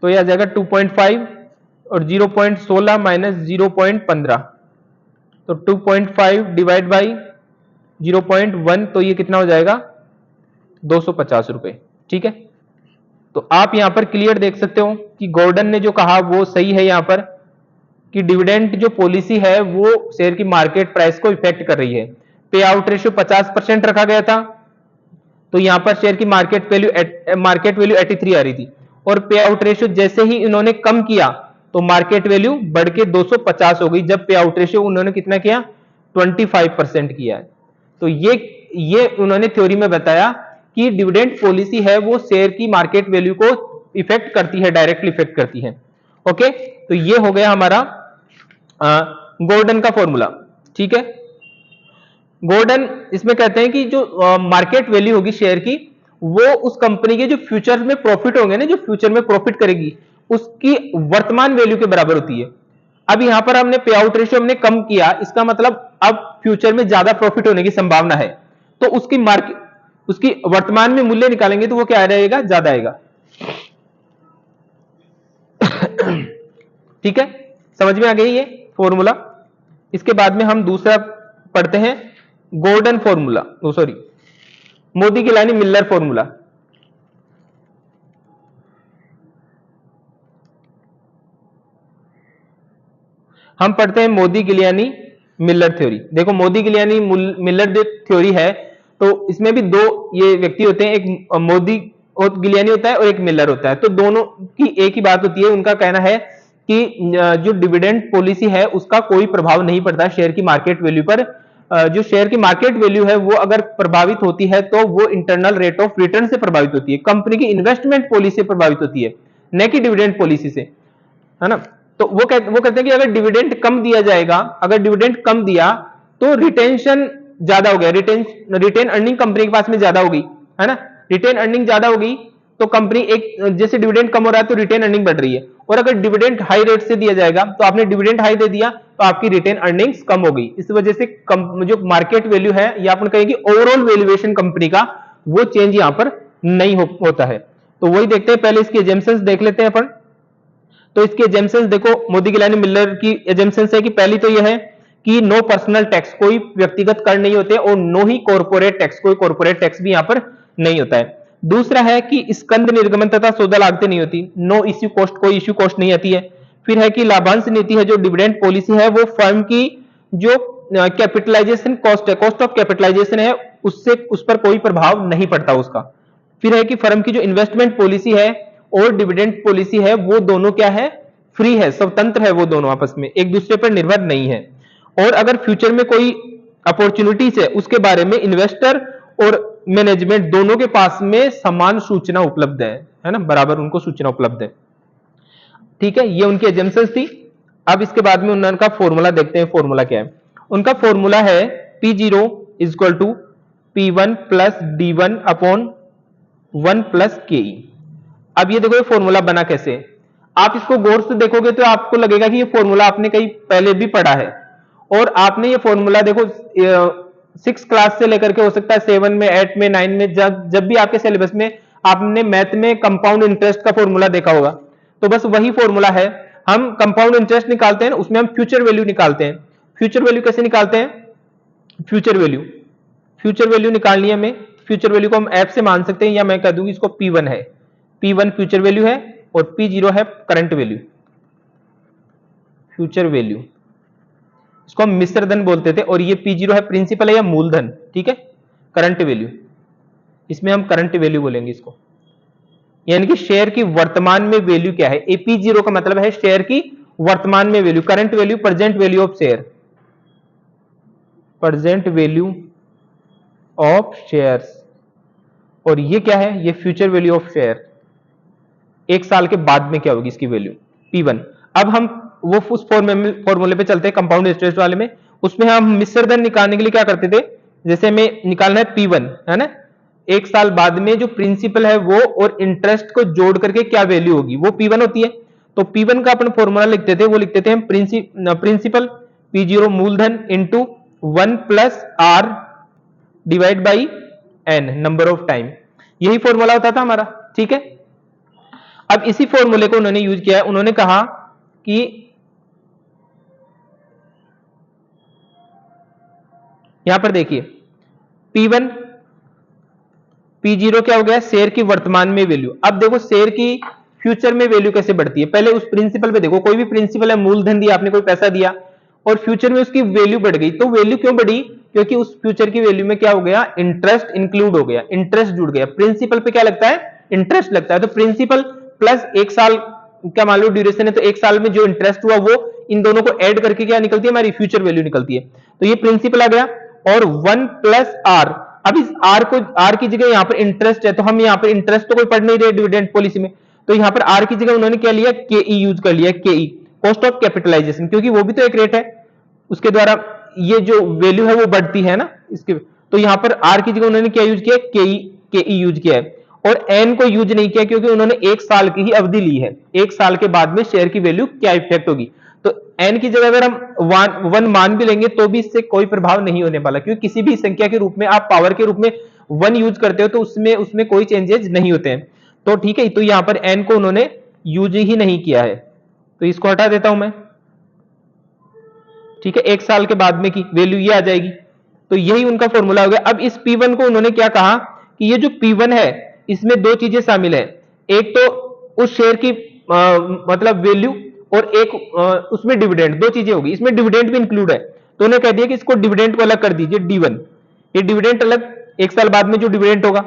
तो यह आ जाएगा 2.5 और 0.16 माइनस 0.15, तो 2.5 डिवाइड बाई 0.1, तो ये कितना हो जाएगा 250 रुपए, ठीक है। तो आप यहां पर क्लियर देख सकते हो कि गॉर्डन ने जो कहा वो सही है, यहां पर कि डिविडेंड जो पॉलिसी है वो शेयर की मार्केट प्राइस को इफेक्ट कर रही है। पे आउट रेशियो 50% रखा गया था, तो यहां पर शेयर की मार्केट वैल्यू 83 आ रही थी, और पे आउट रेशियो जैसे ही इन्होंने कम किया तो मार्केट वैल्यू बढ़ के 250 हो गई जब पे आउट रेशियो उन्होंने कितना किया, 25% किया है। तो ये उन्होंने थ्योरी में बताया कि डिविडेंड पॉलिसी है वो शेयर की मार्केट वैल्यू को इफेक्ट करती है, डायरेक्टली इफेक्ट करती है। ओके, तो ये हो गया हमारा गॉर्डन का फॉर्मूला। ठीक है, गॉर्डन इसमें कहते हैं कि जो मार्केट वैल्यू होगी शेयर की, वो उस कंपनी के जो फ्यूचर में प्रॉफिट होंगे ना, जो फ्यूचर में प्रॉफिट करेगी उसकी वर्तमान वैल्यू के बराबर होती है। अब यहां पर हमने पे आउट रेशियो हमने कम किया, इसका मतलब अब फ्यूचर में ज्यादा प्रॉफिट होने की संभावना है, तो उसकी मार्केट, उसकी वर्तमान में मूल्य निकालेंगे तो वो क्या रहेगा, ज्यादा आएगा। ठीक है, समझ में आ गई ये फॉर्मूला। इसके बाद में हम दूसरा पढ़ते हैं, Gordon formula, sorry Modigliani Miller formula. हम पढ़ते हैं मोदी गिलियानी मिल्लर थ्योरी। देखो मोदी गिलियानी मिल्लर जो थ्योरी है, तो इसमें भी दो ये व्यक्ति होते हैं, एक मोदी और गिलियानी होता है और एक मिल्लर होता है। तो दोनों की एक ही बात होती है, उनका कहना है कि जो डिविडेंड पॉलिसी है उसका कोई प्रभाव नहीं पड़ता शेयर की मार्केट वैल्यू पर। जो शेयर की मार्केट वैल्यू है वो अगर प्रभावित होती है तो वो इंटरनल रेट ऑफ रिटर्न से प्रभावित होती है, कंपनी की इन्वेस्टमेंट पॉलिसी से प्रभावित होती है, न कि डिविडेंड पॉलिसी से, है ना। तो वो कहते हैं कि अगर डिविडेंड कम दिया जाएगा, अगर डिविडेंड कम दिया तो रिटेंशन ज्यादा हो गया, रिटेन अर्निंग कंपनी के पास में ज्यादा होगी, है ना। रिटेन अर्निंग ज्यादा होगी तो कंपनी एक, जैसे डिविडेंड कम हो रहा है तो रिटेन अर्निंग बढ़ रही है, और अगर डिविडेंड हाई रेट से दिया जाएगा तो आपने डिविडेंड हाई दे दिया तो आपकी रिटेन अर्निंग्स कम हो गई। इस वजह से जो मार्केट वैल्यू है या अपन कहेंगे ओवरऑल वैल्यूएशन कंपनी का, वो चेंज यहां पर नहीं होता है। तो वही देखते हैं, पहले इसकी एजम्पशंस देख लेते हैं अपन। तो इसकी एजम्पशंस देखो, मोदी गिलानी मिल्लर की एजम्पशंस है कि पहली तो यह है कि नो पर्सनल टैक्स, कोई व्यक्तिगत कर नहीं होते, और नो ही कॉर्पोरेट टैक्स, कोई कॉर्पोरेट टैक्स भी यहां पर नहीं होता है। दूसरा है कि स्कंद निर्गमन तथा सौदा लागतें नहीं होती, नो इश्यू कॉस्ट, कोई इश्यू कॉस्ट नहीं आती है। फिर है कि लाभांश नीति है, जो डिविडेंड पॉलिसी है वो फर्म की जो कैपिटलाइजेशन कॉस्ट है, कॉस्ट ऑफ कैपिटलाइजेशन है, उससे उस पर कोई प्रभाव नहीं पड़ता उसका। फिर है कि फर्म की जो इन्वेस्टमेंट पॉलिसी है और डिविडेंड पॉलिसी है वो दोनों क्या है, फ्री है, स्वतंत्र है, वो दोनों आपस में एक दूसरे पर निर्भर नहीं है। और अगर फ्यूचर में कोई अपॉर्चुनिटीज है उसके बारे में इन्वेस्टर और मैनेजमेंट दोनों के पास में समान सूचना उपलब्ध है ना, बराबर उनको सूचना उपलब्ध है। ठीक है, ये उनकी एजम्पशंस थी। अब इसके बाद में उनका फॉर्मूला देखते हैं, फॉर्मूला क्या है। उनका फॉर्मूला है P0 equal to P1 plus D1 upon 1 plus KE। अब ये देखो ये फॉर्मूला बना कैसे, आप इसको गौर से देखोगे तो आपको लगेगा कि ये फॉर्मूला आपने कहीं पहले भी पढ़ा है, और आपने ये फॉर्मूला देखो 6 क्लास से लेकर के हो सकता है 7 में, 8 में, 9 में, जब भी आपके सिलेबस में आपने मैथ में कंपाउंड इंटरेस्ट का फॉर्मूला देखा होगा, तो बस वही फॉर्मूला है। हम कंपाउंड इंटरेस्ट निकालते हैं, उसमें हम फ्यूचर वैल्यू निकालते हैं। फ्यूचर वैल्यू कैसे निकालते हैं, फ्यूचर वैल्यू निकालनी है हमें। फ्यूचर वैल्यू को हम एफ से मान सकते हैं, या मैं कह दूंगी इसको P1 है, P1 फ्यूचर वैल्यू है और P0 है करंट वैल्यू। फ्यूचर वैल्यू इसको हम मिश्र धन बोलते थे, और ये P0 है प्रिंसिपल है या मूलधन। ठीक है, करंट वैल्यू, इसमें हम करंट वैल्यू बोलेंगे इसको, यानी कि शेयर की वर्तमान में वैल्यू क्या है। P0 का मतलब है शेयर की वर्तमान में value, current value present value of share, present value of shares, और ये क्या है, ये फ्यूचर वैल्यू ऑफ शेयर, एक साल के बाद में क्या होगी इसकी वैल्यू P1। अब हम वो उस फॉर्मूले पे चलते हैं कंपाउंड इंटरेस्ट वाले में। उसमें हम मिश्र धन निकालने के लिए क्या करते थे, जैसे हमें निकालना है P1, है ना, एक साल बाद में जो प्रिंसिपल है वो और इंटरेस्ट को जोड़ करके क्या वैल्यू होगी वो P1 होती है। तो P1 का अपन फॉर्मूला लिखते थे, वो लिखते थे हम प्रिंसिपल P0 मूलधन into 1 plus R divide by N number of time, यही फॉर्मूला होता था हमारा। ठीक है, अब इसी फॉर्मूले को उन्होंने यूज किया है, उन्होंने कहा कि यहां पर देखिए P1 P0 क्या हो गया, शेयर की वर्तमान में वैल्यू। अब देखो शेयर की फ्यूचर में वैल्यू कैसे बढ़ती है, पहले उस प्रिंसिपल पे देखो, कोई भी प्रिंसिपल है, मूलधन दिया आपने, कोई पैसा दिया और फ्यूचर में उसकी वैल्यू बढ़ गई, तो वैल्यू क्यों बढ़ी, क्योंकि उस फ्यूचर की वैल्यू में क्या हो गया, इंटरेस्ट इंक्लूड हो गया, इंटरेस्ट जुड़ गया। प्रिंसिपल पे क्या लगता है, इंटरेस्ट लगता है, तो प्रिंसिपल प्लस एक साल क्या मान लो ड्यूरेशन है, तो 1 साल में जो इंटरेस्ट हुआ वो इन दोनों को ऐड करके क्या निकलती है, हमारी फ्यूचर वैल्यू निकलती है। तो ये प्रिंसिपल आ गया। और 1+r, अब इस r को, r की जगह यहाँ पर इंटरेस्ट है, तो हम यहाँ पर इंटरेस्ट तो कोई पढ़ नहीं रहे डिविडेंड पॉलिसी में, तो यहाँ पर r की जगह उन्होंने क्या लिया, के यूज कर लिया, के कॉस्ट ऑफ कैपिटलाइजेशन, क्योंकि वो भी तो एक रेट है, उसके द्वारा ये जो वैल्यू है वो बढ़ती है ना इसके। तो यहाँ पर r की जगह उन्होंने क्या यूज किया, के यूज किया है। और n को यूज नहीं किया क्योंकि उन्होंने 1 साल की ही अवधि ली है, 1 साल के बाद में शेयर की वैल्यू क्या इफेक्ट होगी। तो n की जगह अगर हम 1 मान भी लेंगे तो भी इससे कोई प्रभाव नहीं होने वाला, क्योंकि किसी भी संख्या के रूप में आप पावर के रूप में 1 यूज करते हो तो उसमें उसमें कोई चेंजेस नहीं होते हैं। तो ठीक है, तो यहां पर n को उन्होंने यूज ही नहीं किया है, तो इसको हटा देता हूं मैं। ठीक है, 1 साल के बाद में की वैल्यू ये आ जाएगी। तो यही उनका फॉर्मूला हो गया। अब इस P1 को उन्होंने क्या कहा कि ये जो P1 है इसमें दो चीजें शामिल है, एक तो उस शेयर की मतलब वैल्यू, और एक उसमें डिविडेंड, दो चीजें होगी, इसमें डिविडेंड भी इंक्लूड है। तो उन्होंने कह दिया कि इसको डिविडेंड को अलग कर दीजिए, D1, ये डिविडेंड अलग, 1 साल बाद में जो डिविडेंड होगा,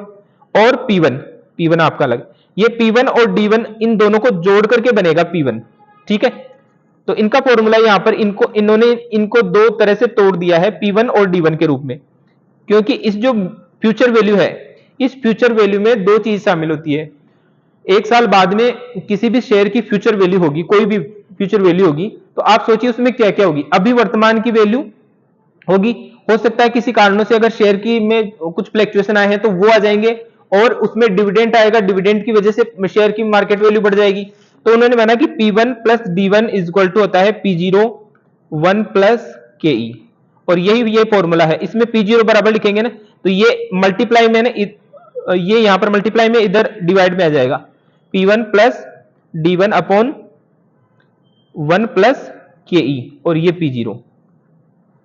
और P1 आपका अलग। ये P1 और D1 इन दोनों को जोड़ करके बनेगा P1। ठीक है, तो इनका फॉर्मूला यहां पर इन्होंने इनको दो तरह से तोड़ दिया है, P1 और D1 के रूप में, क्योंकि इस जो फ्यूचर वैल्यू है, इस फ्यूचर वैल्यू में दो चीज शामिल होती है। 1 साल बाद में किसी भी शेयर की फ्यूचर वैल्यू होगी, कोई भी फ्यूचर वैल्यू होगी, तो आप सोचिए उसमें क्या क्या होगी। अभी वर्तमान की वैल्यू होगी, हो सकता है किसी कारणों से अगर शेयर की में कुछ फ्लक्चुएशन आए हैं तो वो आ जाएंगे, और उसमें डिविडेंड आएगा, डिविडेंड की वजह से शेयर की मार्केट वैल्यू बढ़ जाएगी। तो उन्होंने माना कि P1 plus D1 is equal to होता है P0 1 प्लस KE, और यही ये फॉर्मूला है। इसमें P0 बराबर लिखेंगे ना, तो ये मल्टीप्लाई में ना, ये यहां पर मल्टीप्लाई में इधर डिवाइड में आ जाएगा, P1 plus D1 upon 1 plus KE, और ये P0।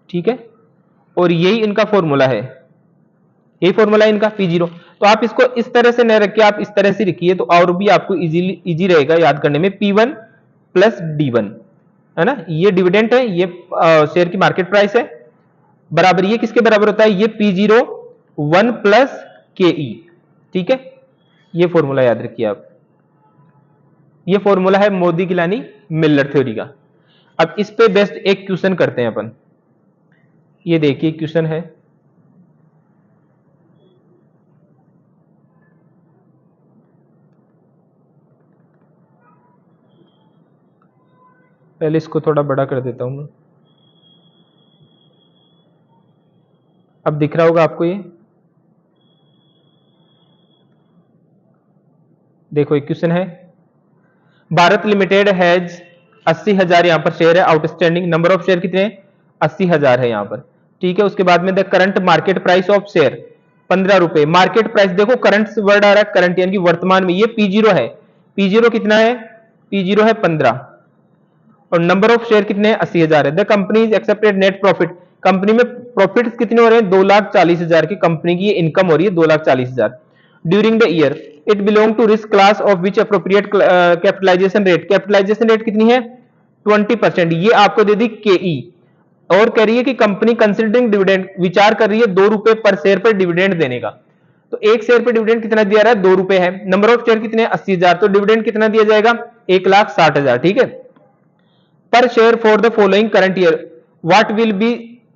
ठीक है, और यही इनका फॉर्मूला है, यही फॉर्मूला है इनका P0। तो आप इसको इस तरह से न रख के आप इस तरह से लिखिए, तो और भी आपको इजी रहेगा याद करने में। P1 प्लस D1 है ना, ये डिविडेंड है, ये शेयर की मार्केट प्राइस है, बराबर ये किसके बराबर होता है, ये P0 1 प्लस KE। ठीक है, ये फॉर्मूला याद रखिए आप, ये फॉर्मूला है मोदी गिलानी मिलर थ्योरी का। अब इस पे बेस्ट एक क्वेश्चन करते हैं अपन। ये देखिए क्वेश्चन है, पहले इसको थोड़ा बड़ा कर देता हूं मैं, अब दिख रहा होगा आपको। ये देखो एक क्वेश्चन है, भारत लिमिटेड हैज 80,000 यहां पर शेयर है आउटस्टैंडिंग, नंबर ऑफ शेयर कितने हैं, 80,000 है यहां पर। ठीक है, उसके बाद में the current market price of share 15 रुपए। मार्केट प्राइस देखो, करंट वर्ड आ रहा है, करंट यानी कि वर्तमान में, ये P0 है, P0 कितना है, P0 है 15, और नंबर ऑफ शेयर कितने हैं, 80,000 है। The company is accepted net profit, company में प्रॉफिट कितने हो रहे हैं, 2,40,000 की कंपनी की इनकम हो रही है, 2,40,000 during the year. It belong to risk class of which appropriate capitalization rate, capitalization rate कितनी है, 20%, ये आपको दे दी KE। और कह रही है कि कंपनी कंसिडरिंग डिविडेंड, विचार कर रही है 2 रुपए पर शेयर पर डिविडेंड देने का। तो एक शेयर पर डिविडेंड कितना दिया रहा है, 2 रुपए है, नंबर ऑफ शेयर कितने, 80,000, तो डिविडेंड कितना दिया जाएगा, 1,60,000। ठीक है, per share for the following current year what will be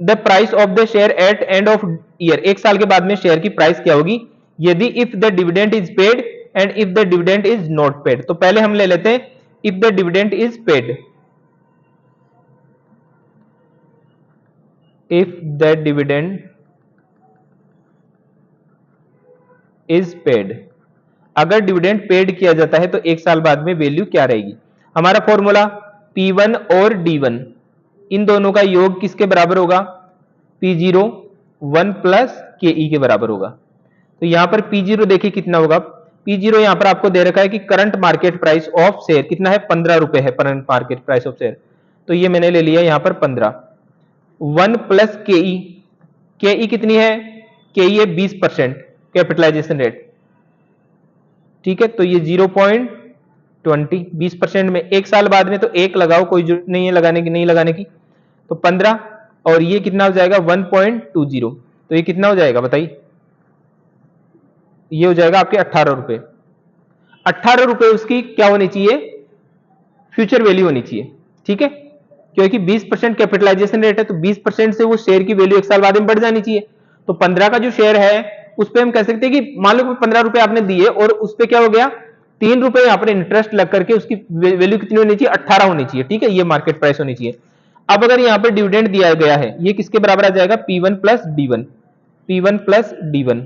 the price of the share at end of year, 1 साल के बाद में शेयर की प्राइस क्या होगी यदि if the dividend is paid and if the dividend is not paid। तो पहले हम ले लेते हैं if the dividend is paid, if the dividend is paid, अगर डिविडेंड पेड किया जाता है तो 1 साल बाद में वैल्यू क्या रहेगी। हमारा फॉर्मूला P1 और D1 इन दोनों का योग किसके बराबर होगा, P0 1 प्लस KE के बराबर होगा। तो यहां पर P0 देखिए कितना होगा, P0 यहां पर आपको दे रखा है कि current market price of share कितना है, 15 रुपए है current market price of share, तो ये मैंने ले लिया यहां पर 15, 1 प्लस KE, KE कितनी है, KE है 20% कैपिटलाइजेशन रेट। ठीक है, तो ये 0.20, 20% में 1 साल बाद में, तो 1 लगाओ, कोई जरूरत नहीं है लगाने की, नहीं लगाने की, तो 15, और ये कितना हो जाएगा 1.20, तो ये कितना हो जाएगा बताइए, ये हो जाएगा आपके 18 रुपए। 18 रुपए उसकी क्या होनी चाहिए, फ्यूचर वैल्यू होनी चाहिए, ठीक है, क्योंकि 20% कैपिटलाइजेशन रेट है तो 20% से वो शेयर की वैल्यू 1 साल बाद में बढ़ जानी चाहिए। तो 15 का जो शेयर है उस पर हम कह सकते हैं कि मान लो 15 रुपए आपने दिए और उस पर क्या हो गया, 3 रुपए यहाँ पर इंटरेस्ट लग करके उसकी वैल्यू कितनी होनी चाहिए, 18 होनी चाहिए, ठीक है, ये मार्केट प्राइस होनी चाहिए। अब अगर यहाँ पर डिविडेंड दिया गया है, ये किसके बराबर आ जाएगा, P1 plus D1, P1 plus D1,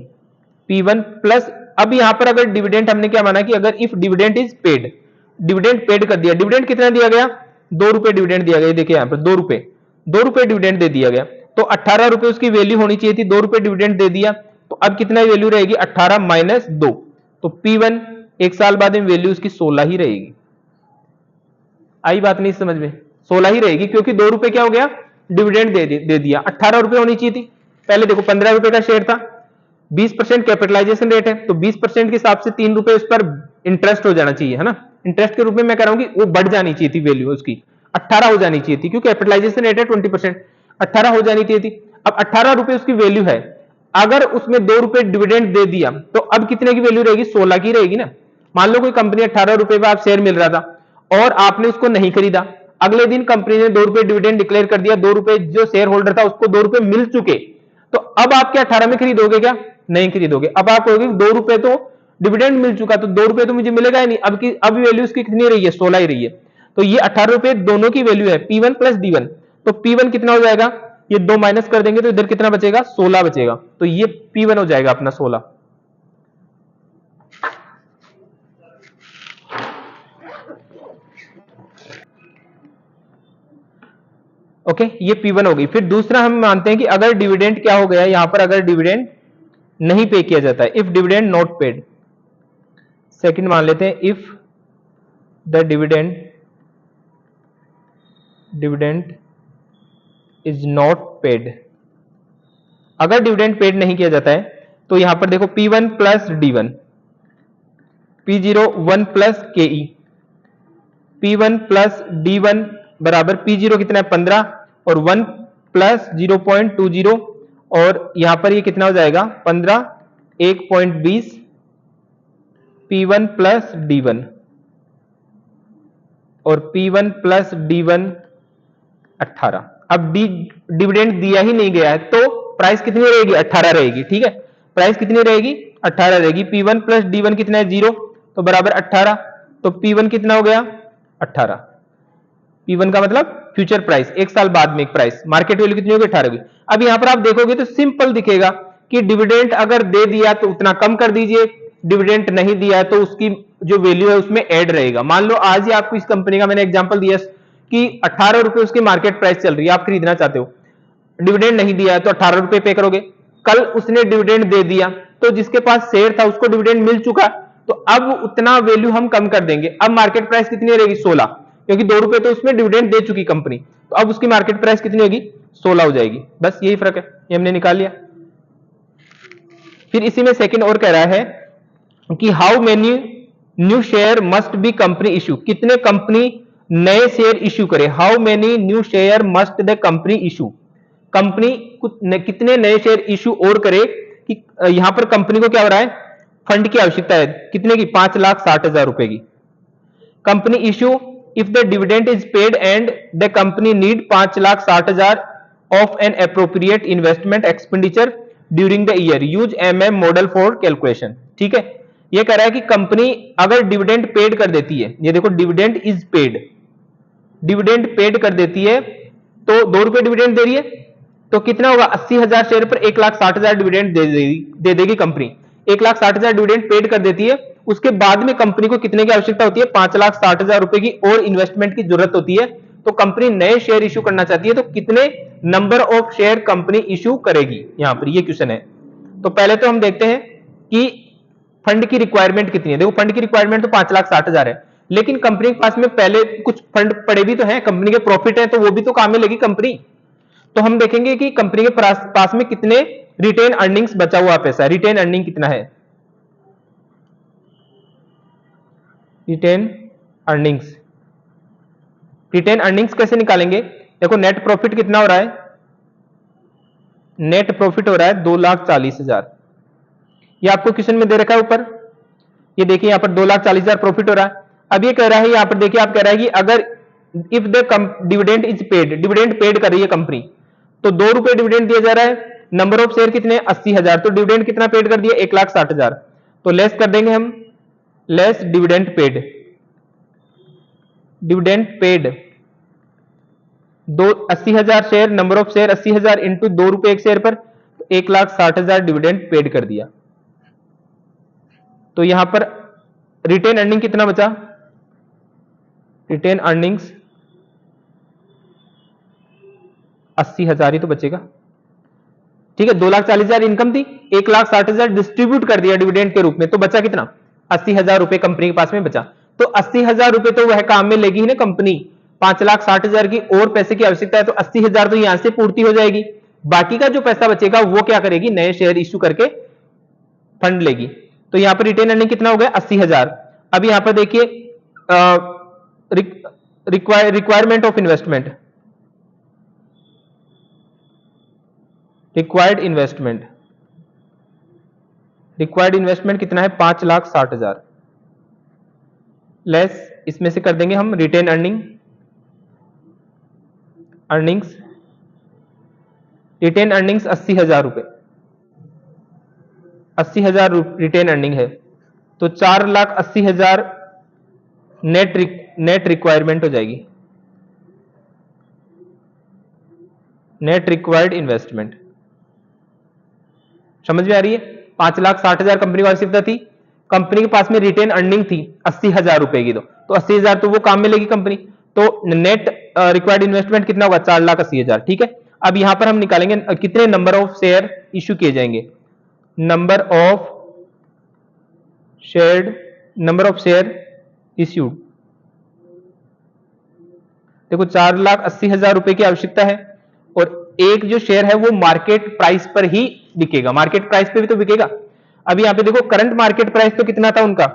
P1 plus, अब यहां पर अगर डिविडेंड हमने क्या माना कि अगर if dividend is paid, dividend paid कर दिया, डिविडेंड कितना दिया गया, 2 रुपए डिविडेंड दिया गया, देखिए यहां पर 2 रुपए डिविडेंड दे दिया गया, तो 18 रुपए उसकी वैल्यू होनी चाहिए थी, 2 रुपए डिविडेंड दे दिया, तो अब कितना वैल्यू रहेगी, 18 माइनस 2, तो P1 1 साल बाद में वैल्यू उसकी 16 ही रहेगी। आई बात नहीं समझ में, 16 ही रहेगी, क्योंकि 2 रुपए क्या हो गया, डिविडेंड दे दिया, 18 रुपए होनी चाहिए थी। पहले देखो 15 रुपए का शेयर था, 20% कैपिटलाइजेशन रेट है, तो 20% के हिसाब से 3 रुपए उस पर इंटरेस्ट हो जाना चाहिए, है ना, इंटरेस्ट के रूप में मैं कह रहा हूं कि वो बढ़ जानी चाहिए थी वैल्यू उसकी, 18 हो जानी चाहिए थी, क्योंकि कैपिटलाइजेशन रेट है 20%, 18 हो जानी चाहिए थी। अब 18 रुपए उसकी वैल्यू है, अगर उसमें 2 रुपए डिविडेंड दे दिया तो अब कितने की वैल्यू रहेगी, 16 की रहेगी ना। मान लो कोई कंपनी 18 रुपए पर आप शेयर मिल रहा था और आपने उसको नहीं खरीदा, अगले दिन कंपनी ने 2 रुपए डिविडेंड डिक्लेयर कर दिया, 2 रुपए जो शेयर होल्डर था उसको 2 रुपए मिल चुके, तो अब आप क्या 18 में खरीदोगे, क्या नहीं खरीदोगे, अब आप कहोगे 2 रुपए तो डिविडेंड मिल चुका, तो 2 रुपए तो मुझे मिलेगा ही नहीं, अब वैल्यू उसकी कितनी रही है, 16 ही रही है, तो ये 18 रुपए दोनों की वैल्यू है, P1 प्लस D1, तो P1 कितना हो जाएगा, ये 2 माइनस कर देंगे तो इधर कितना बचेगा, 16 बचेगा, तो ये P1 हो जाएगा अपना 16। ओके, ये P1 हो गई। फिर दूसरा हम मानते हैं कि अगर डिविडेंड क्या हो गया, यहां पर अगर डिविडेंड नहीं पे किया जाता है, if dividend not paid, second मान लेते हैं, if the dividend is not paid, अगर डिविडेंड पेड नहीं किया जाता है तो यहां पर देखो P1 plus D1, P0 1 plus KE, P1 plus D1 बराबर P0 कितना है 15 और 1 प्लस 0.20, और यहां पर ये कितना हो जाएगा 15 1.20, P1 प्लस D1 और P1 प्लस D1 18। अब डिविडेंड दिया ही नहीं गया है तो प्राइस कितनी रहेगी, 18 रहेगी, ठीक है, प्राइस कितनी रहेगी, 18 रहेगी। P1 प्लस D1 कितना है 0, तो बराबर 18, तो P1 कितना हो गया 18, P1 का मतलब फ्यूचर प्राइस, 1 साल बाद में एक प्राइस, मार्केट वैल्यू कितनी होगी 18 होगी। अब यहां पर आप देखोगे तो सिंपल दिखेगा कि डिविडेंड अगर दे दिया तो उतना कम कर दीजिए, डिविडेंड नहीं दिया तो उसकी जो वैल्यू है उसमें ऐड रहेगा। मान लो आज ही आपको इस कंपनी का मैंने एग्जांपल दिया कि 18 रुपए उसकी मार्केट प्राइस चल रही है, आप खरीदना चाहते हो, डिविडेंड नहीं दिया है तो 18 रुपए पे करोगे, कल उसने डिविडेंड दे दिया तो जिसके पास शेयर था उसको डिविडेंड मिल चुका, तो अब उतना वैल्यू हम कम कर देंगे, अब मार्केट प्राइस कितनी रहेगी 16, क्योंकि 2 रुपए तो उसमें डिविडेंड दे चुकी कंपनी, तो अब उसकी मार्केट प्राइस कितनी होगी 16 हो जाएगी, बस यही फर्क है, ये हमने निकाल लिया। फिर इसी में सेकंड और कह रहा है कि how many new share must be company issue, कितने कंपनी नए शेयर इश्यू करे, how many new share must the company issue, company कितने नए शेयर इश्यू और करे, कि यहां पर कंपनी को क्या हो रहा है, फंड की आवश्यकता है, कितने की 5,60,000 रुपए की, company issue if the dividend is paid and the company need 5,60,000 of an appropriate investment expenditure during the year, use MM model for calculation, ठीक है, ये कह रहा है कि कंपनी अगर डिविडेंड पेड कर देती है, ये देखो dividend is paid, dividend paid कर देती है तो 2 रुपए डिविडेंड दे रही है, तो कितना होगा 80,000 शेयर पर 1,60,000 डिविडेंड दे देगी कंपनी, 1,60,000 डिविडेंड पेड कर देती है, उसके बाद में कंपनी को कितने की आवश्यकता होती है, 5,60,000 रुपए की और इन्वेस्टमेंट की जरूरत होती है, तो कंपनी नए शेयर इश्यू करना चाहती है, तो कितने number of share company issue करेगी, यहां पर ये क्वेश्चन है। तो पहले तो हम देखते हैं कि फंड की रिक्वायरमेंट कितनी है, देखो फंड की रिक्वायरमेंट तो 5,60,000 है, लेकिन कंपनी के पास में पहले कुछ फंड पड़े भी तो हैं, कंपनी के प्रॉफिट है तो वो भी तो काम में लेगी कंपनी, तो हम देखेंगे कि कंपनी के पास में कितने रिटेन अर्निंग्स बचा हुआ पैसा, रिटेन अर्निंग कितना है, रिटेन अर्निंग्स, रिटेन अर्निंग्स कैसे निकालेंगे, देखो नेट प्रॉफिट कितना हो रहा है, नेट प्रॉफिट हो रहा है 2,40,000, ये आपको क्वेश्चन में दे रखा है ऊपर, ये देखिए यहां पर 2,40,000 प्रॉफिट हो रहा है, अब ये कह रहा है, यहाँ पर देखिए आप कह रहा है कि अगर if the dividend is paid, dividend paid कर रही है कंपनी, तो 2 रुपए डिविडेंड दिया जा रहा है, नंबर ऑफ शेयर कितने 80,000, तो डिविडेंड कितना पेड कर दिया 1,60,000, तो लेस कर देंगे हम, less dividend paid, dividend paid 80,000 share, number of share 80,000 into 2 रुपए एक शेयर पर, तो 1,60,000 डिविडेंड पेड कर दिया। तो यहां पर रिटेन अर्निंग कितना बचा, रिटेन अर्निंग्स 80,000 ही तो बचेगा, ठीक है। 2,40,000 इनकम थी, 1,60,000 डिस्ट्रीब्यूट कर दिया डिविडेंड के रूप में, तो बचा कितना 80,000 रुपए कंपनी के पास में बचा। तो 80,000 रुपए तो वह काम में लेगी ही ना कंपनी, 5,60,000 की और पैसे की आवश्यकता है, तो 80,000 तो यहां से पूर्ति हो जाएगी, बाकी का जो पैसा बचेगा वो क्या करेगी, नए शेयर इश्यू करके फंड लेगी। तो यहां पर रिटेन अर्निंग कितना हो गया 80,000। अब यहां पर देखिए requirement of investment, required investment कितना है 5,60,000, लेस इसमें से कर देंगे हम रिटेन अर्निंग्स, रिटेन अर्निंग्स 80,000 रुपए, 80,000 रिटेन अर्निंग है, तो 4,80,000 नेट रिक्वायरमेंट हो जाएगी, नेट रिक्वायर्ड इन्वेस्टमेंट। समझ में आ रही है, 5,60,000 कंपनी की आवश्यकता थी, कंपनी के पास में रिटेन अर्निंग थी 80,000 रुपए की, तो 80,000 तो वो काम में लेगी कंपनी, तो नेट रिक्वायर्ड इन्वेस्टमेंट कितना होगा 4,80,000, ठीक है। अब यहां पर हम निकालेंगे कितने नंबर ऑफ शेयर इश्यू किए जाएंगे, नंबर ऑफ शेयर इश्यूड, देखो 4,80,000 रुपए की आवश्यकता है, और एक जो शेयर है वो मार्केट प्राइस पर ही बिकेगा, मार्केट प्राइस पे भी तो बिकेगा। अब यहां पे देखो करंट मार्केट प्राइस तो कितना था उनका,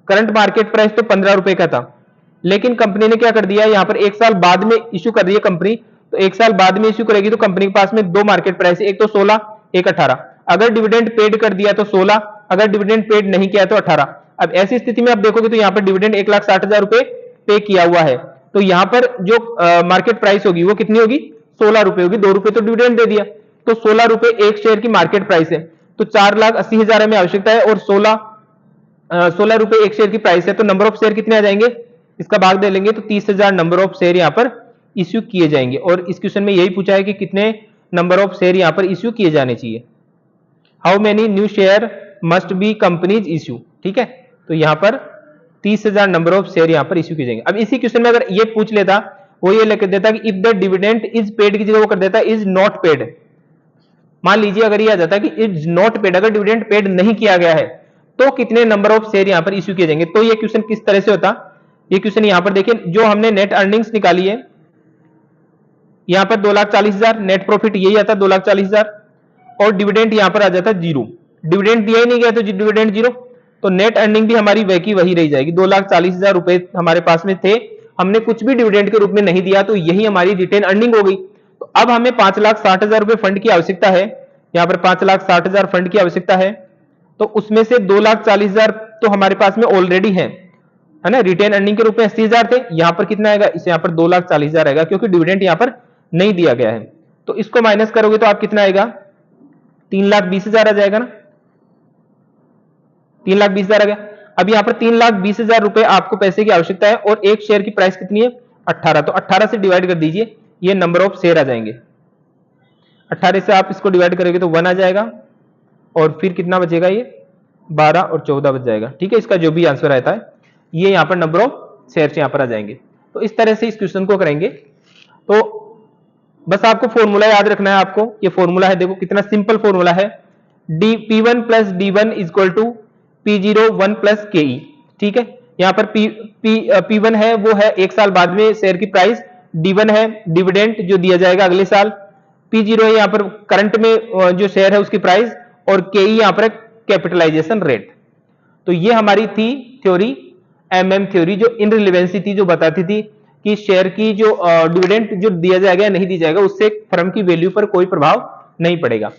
करंट मार्केट प्राइस तो 15 रुपए का था, लेकिन कंपनी ने क्या कर दिया, यहां पर 1 साल बाद में इश्यू कर रही है कंपनी, तो 1 साल बाद में इश्यू करेगी तो कंपनी के पास में 2 मार्केट प्राइस है, एक तो 16, एक 18। अगर डिविडेंड पेड कर दिया तो 16, अगर डिविडेंड पेड नहीं किया तो 18। अब ऐसी स्थिति में आप देखोगे तो यहां पर डिविडेंड 1,60,000 रुपए पे किया हुआ है, तो यहां पर जो मार्केट प्राइस होगी वो कितनी होगी 16 रुपए होगी, 2 रुपए तो डिविडेंड दे दिया, तो 16 रुपए एक शेयर की मार्केट प्राइस है, तो 4,80,000 हमें आवश्यकता है, और 16 रुपए एक शेयर की प्राइस है, तो नंबर ऑफ शेयर कितने आ जाएंगे, इसका भाग दे लेंगे तो 30,000 नंबर ऑफ शेयर यहां पर इश्यू किए जाएंगे। और इस क्वेश्चन में यही पूछा है कि कितने नंबर ऑफ शेयर यहां पर इश्यू किए जाने चाहिए, how many new share must be companies issue, ठीक है। तो यहां पर 30,000 नंबर ऑफ शेयर यहां पर इश्यू किए जाएंगे। अब इसी क्वेश्चन में अगर ये पूछ लेता, वो ये लिख देता कि if the dividend is paid की जगह वो कर देता इज नॉट पेड। मान लीजिए अगर ये आ जाता कि इज नॉट पेड, अगर डिविडेंड पेड नहीं किया गया है तो कितने नंबर ऑफ शेयर यहां पर इश्यू किए जाएंगे, तो ये क्वेश्चन किस तरह से होता, ये क्वेश्चन यहां पर देखिए, जो हमने नेट अर्निंग्स निकाली है यहां पर 2,40,000, नेट प्रॉफिट यही आता 2,40,000, और डिविडेंड यहां पर आ जाता 0, डिविडेंड दिया ही नहीं गया तो डिविडेंड 0, तो नेट अर्निंग भी हमारी वह की वही रही जाएगी, 2,40,000 रुपए हमारे पास में थे, हमने कुछ भी डिविडेंड के रूप में नहीं दिया, तो यही हमारी रिटेन अर्निंग हो गई। तो अब हमें 5,60,000 रुपए फंड की आवश्यकता है, यहां पर 5,60,000 फंड की आवश्यकता है, तो उसमें से 2,40,000 तो हमारे पास में ऑलरेडी है ना, रिटेन अर्निंग के रूप में 80,000 थे, यहां पर कितना आएगा, इसे यहां पर 2,40,000 आएगा, क्योंकि डिविडेंड यहां पर नहीं दिया गया है। तो इसको माइनस करोगे तो आप कितना आएगा 3,20,000 आ जाएगा ना, 3,20,000 आ गया। अब यहां पर 3,20,000 रुपए आपको पैसे की आवश्यकता है, और एक शेयर की प्राइस कितनी है 18, तो 18 से डिवाइड कर दीजिए, ये नंबर ऑफ शेयर आ जाएंगे, 18 से आप इसको डिवाइड करोगे तो 1 आ जाएगा, और फिर कितना बचेगा, ये 12 और 14 बच जाएगा, ठीक है। इसका जो भी आंसर आता है ये यहां पर नंबर ऑफ शेयर्स यहां पर आ जाएंगे। तो इस तरह से इस क्वेश्चन को करेंगे। तो बस आपको फॉर्मूला याद रखना है, आपको ये फॉर्मूला है, देखो कितना सिंपल फॉर्मूला है, P1 plus D1 equal to P0 1 plus KE, ठीक है। यहां पर P1 है वो है 1 साल बाद में शेयर की प्राइस, D1 है डिविडेंड जो दिया जाएगा अगले साल, P0 है यहाँ पर करंट में जो शेयर है उसकी प्राइस, और KE यहाँ पर कैपिटलाइजेशन रेट। तो ये हमारी थी थ्योरी, MM थ्योरी, जो इनरिलेवेंसी थी, जो बताती थी कि शेयर की जो डिविडेंड जो दिया जाएगा या नहीं दिया जाएगा उससे फर्म की वैल्यू पर कोई प्रभाव नहीं पड़ेगा,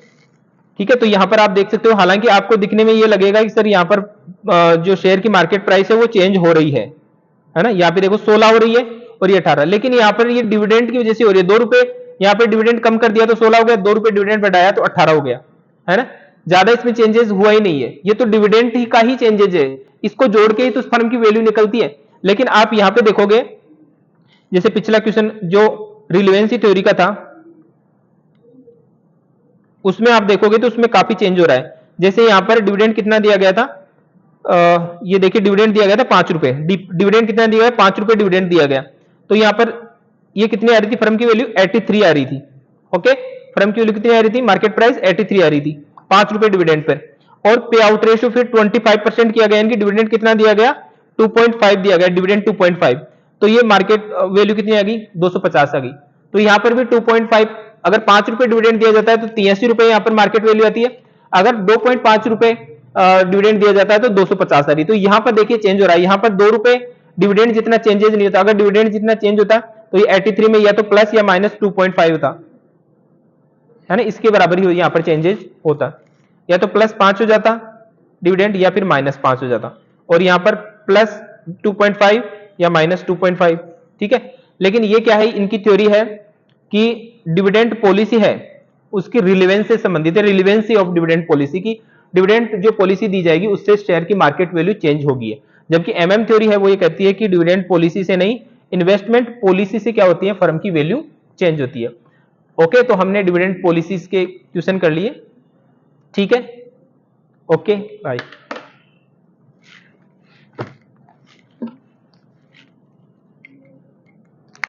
ठीक है। तो यहां पर आप देख सकते हो, हालांकि आपको दिखने में ये लगेगा कि सर यहां पर जो शेयर की मार्केट प्राइस है वो चेंज हो रही है, है ना। यहाँ पे देखो 16 हो रही है और ये 18, लेकिन यहाँ पर ये डिविडेंड की वजह से हो रही है 2 रुपए, यहाँ पे डिविडेंड कम कर दिया तो 16 हो गया, 2 रुपए डिविडेंड बढ़ाया तो 18 हो गया, है ना। ज्यादा इसमें चेंजेस हुआ ही नहीं है, ये तो डिविडेंड ही का ही चेंजेस है, इसको जोड़ के ही तो उस फर्म की वैल्यू निकलती है। लेकिन आप यहाँ पे देखोगे जैसे पिछला क्वेश्चन जो रिलेवेंसी थ्योरी का था उसमें आप देखोगे तो उसमें काफी चेंज हो रहा है। जैसे यहाँ पर डिविडेंड कितना दिया गया था, ये देखिए डिविडेंड दिया गया था 5 रुपए, डिविडेंड कितना दिया गया 5 रुपए डिविडेंड दिया गया, तो यहाँ पर ये कितनी आ रही थी फर्म की वैल्यू 83 आ रही थी। ओके, फर्म की वैल्यू कितनी आ रही थी, मार्केट प्राइस 83 आ रही थी 5 रुपए डिविडेंड पर। और पे आउट रेशियो फिर 25% किया गया, यानी डिविडेंड कितना दिया गया 2.5 दिया गया, डिविडेंड 2.5, तो ये मार्केट वैल्यू कितनी आ गई 250 आ गई। तो यहाँ पर भी 2.5, अगर 5 रुपए डिविडेंड दिया जाता है तो 83 रुपए यहाँ पर मार्केट वैल्यू आती है, अगर 2.5 रुपए डिविडेंड दिया जाता है तो 250 आ रही। तो यहाँ पर देखिए चेंज हो रहा है, यहाँ पर 2 रुपए डिविडेंड जितना चेंजेस नहीं होता, अगर डिविडेंड जितना चेंज होता तो ये 83 में या तो प्लस या माइनस 2.5 होता, है ना, इसके बराबर ही यहाँ पर चेंजेस होता, या तो प्लस 5 हो जाता डिविडेंड या फिर माइनस 5 हो जाता, और यहाँ पर प्लस 2.5 या माइनस 2.5, ठीक है। लेकिन ये क्या है, इनकी थ्योरी है कि डिविडेंड पॉलिसी है उसकी रिलेवेंस से संबंधित है, रिलेवेंसी ऑफ डिविडेंड पॉलिसी की, डिविडेंड जो पॉलिसी दी जाएगी उससे शेयर की मार्केट वैल्यू चेंज होगी है। जबकि एमएम थ्योरी है वो ये कहती है कि डिविडेंड पॉलिसी से नहीं, इन्वेस्टमेंट पॉलिसी से क्या होती है, फर्म की वैल्यू चेंज होती है। ओके, तो हमने डिविडेंड पॉलिसीज के क्वेश्चन कर लिए, ठीक है। Okay, bye.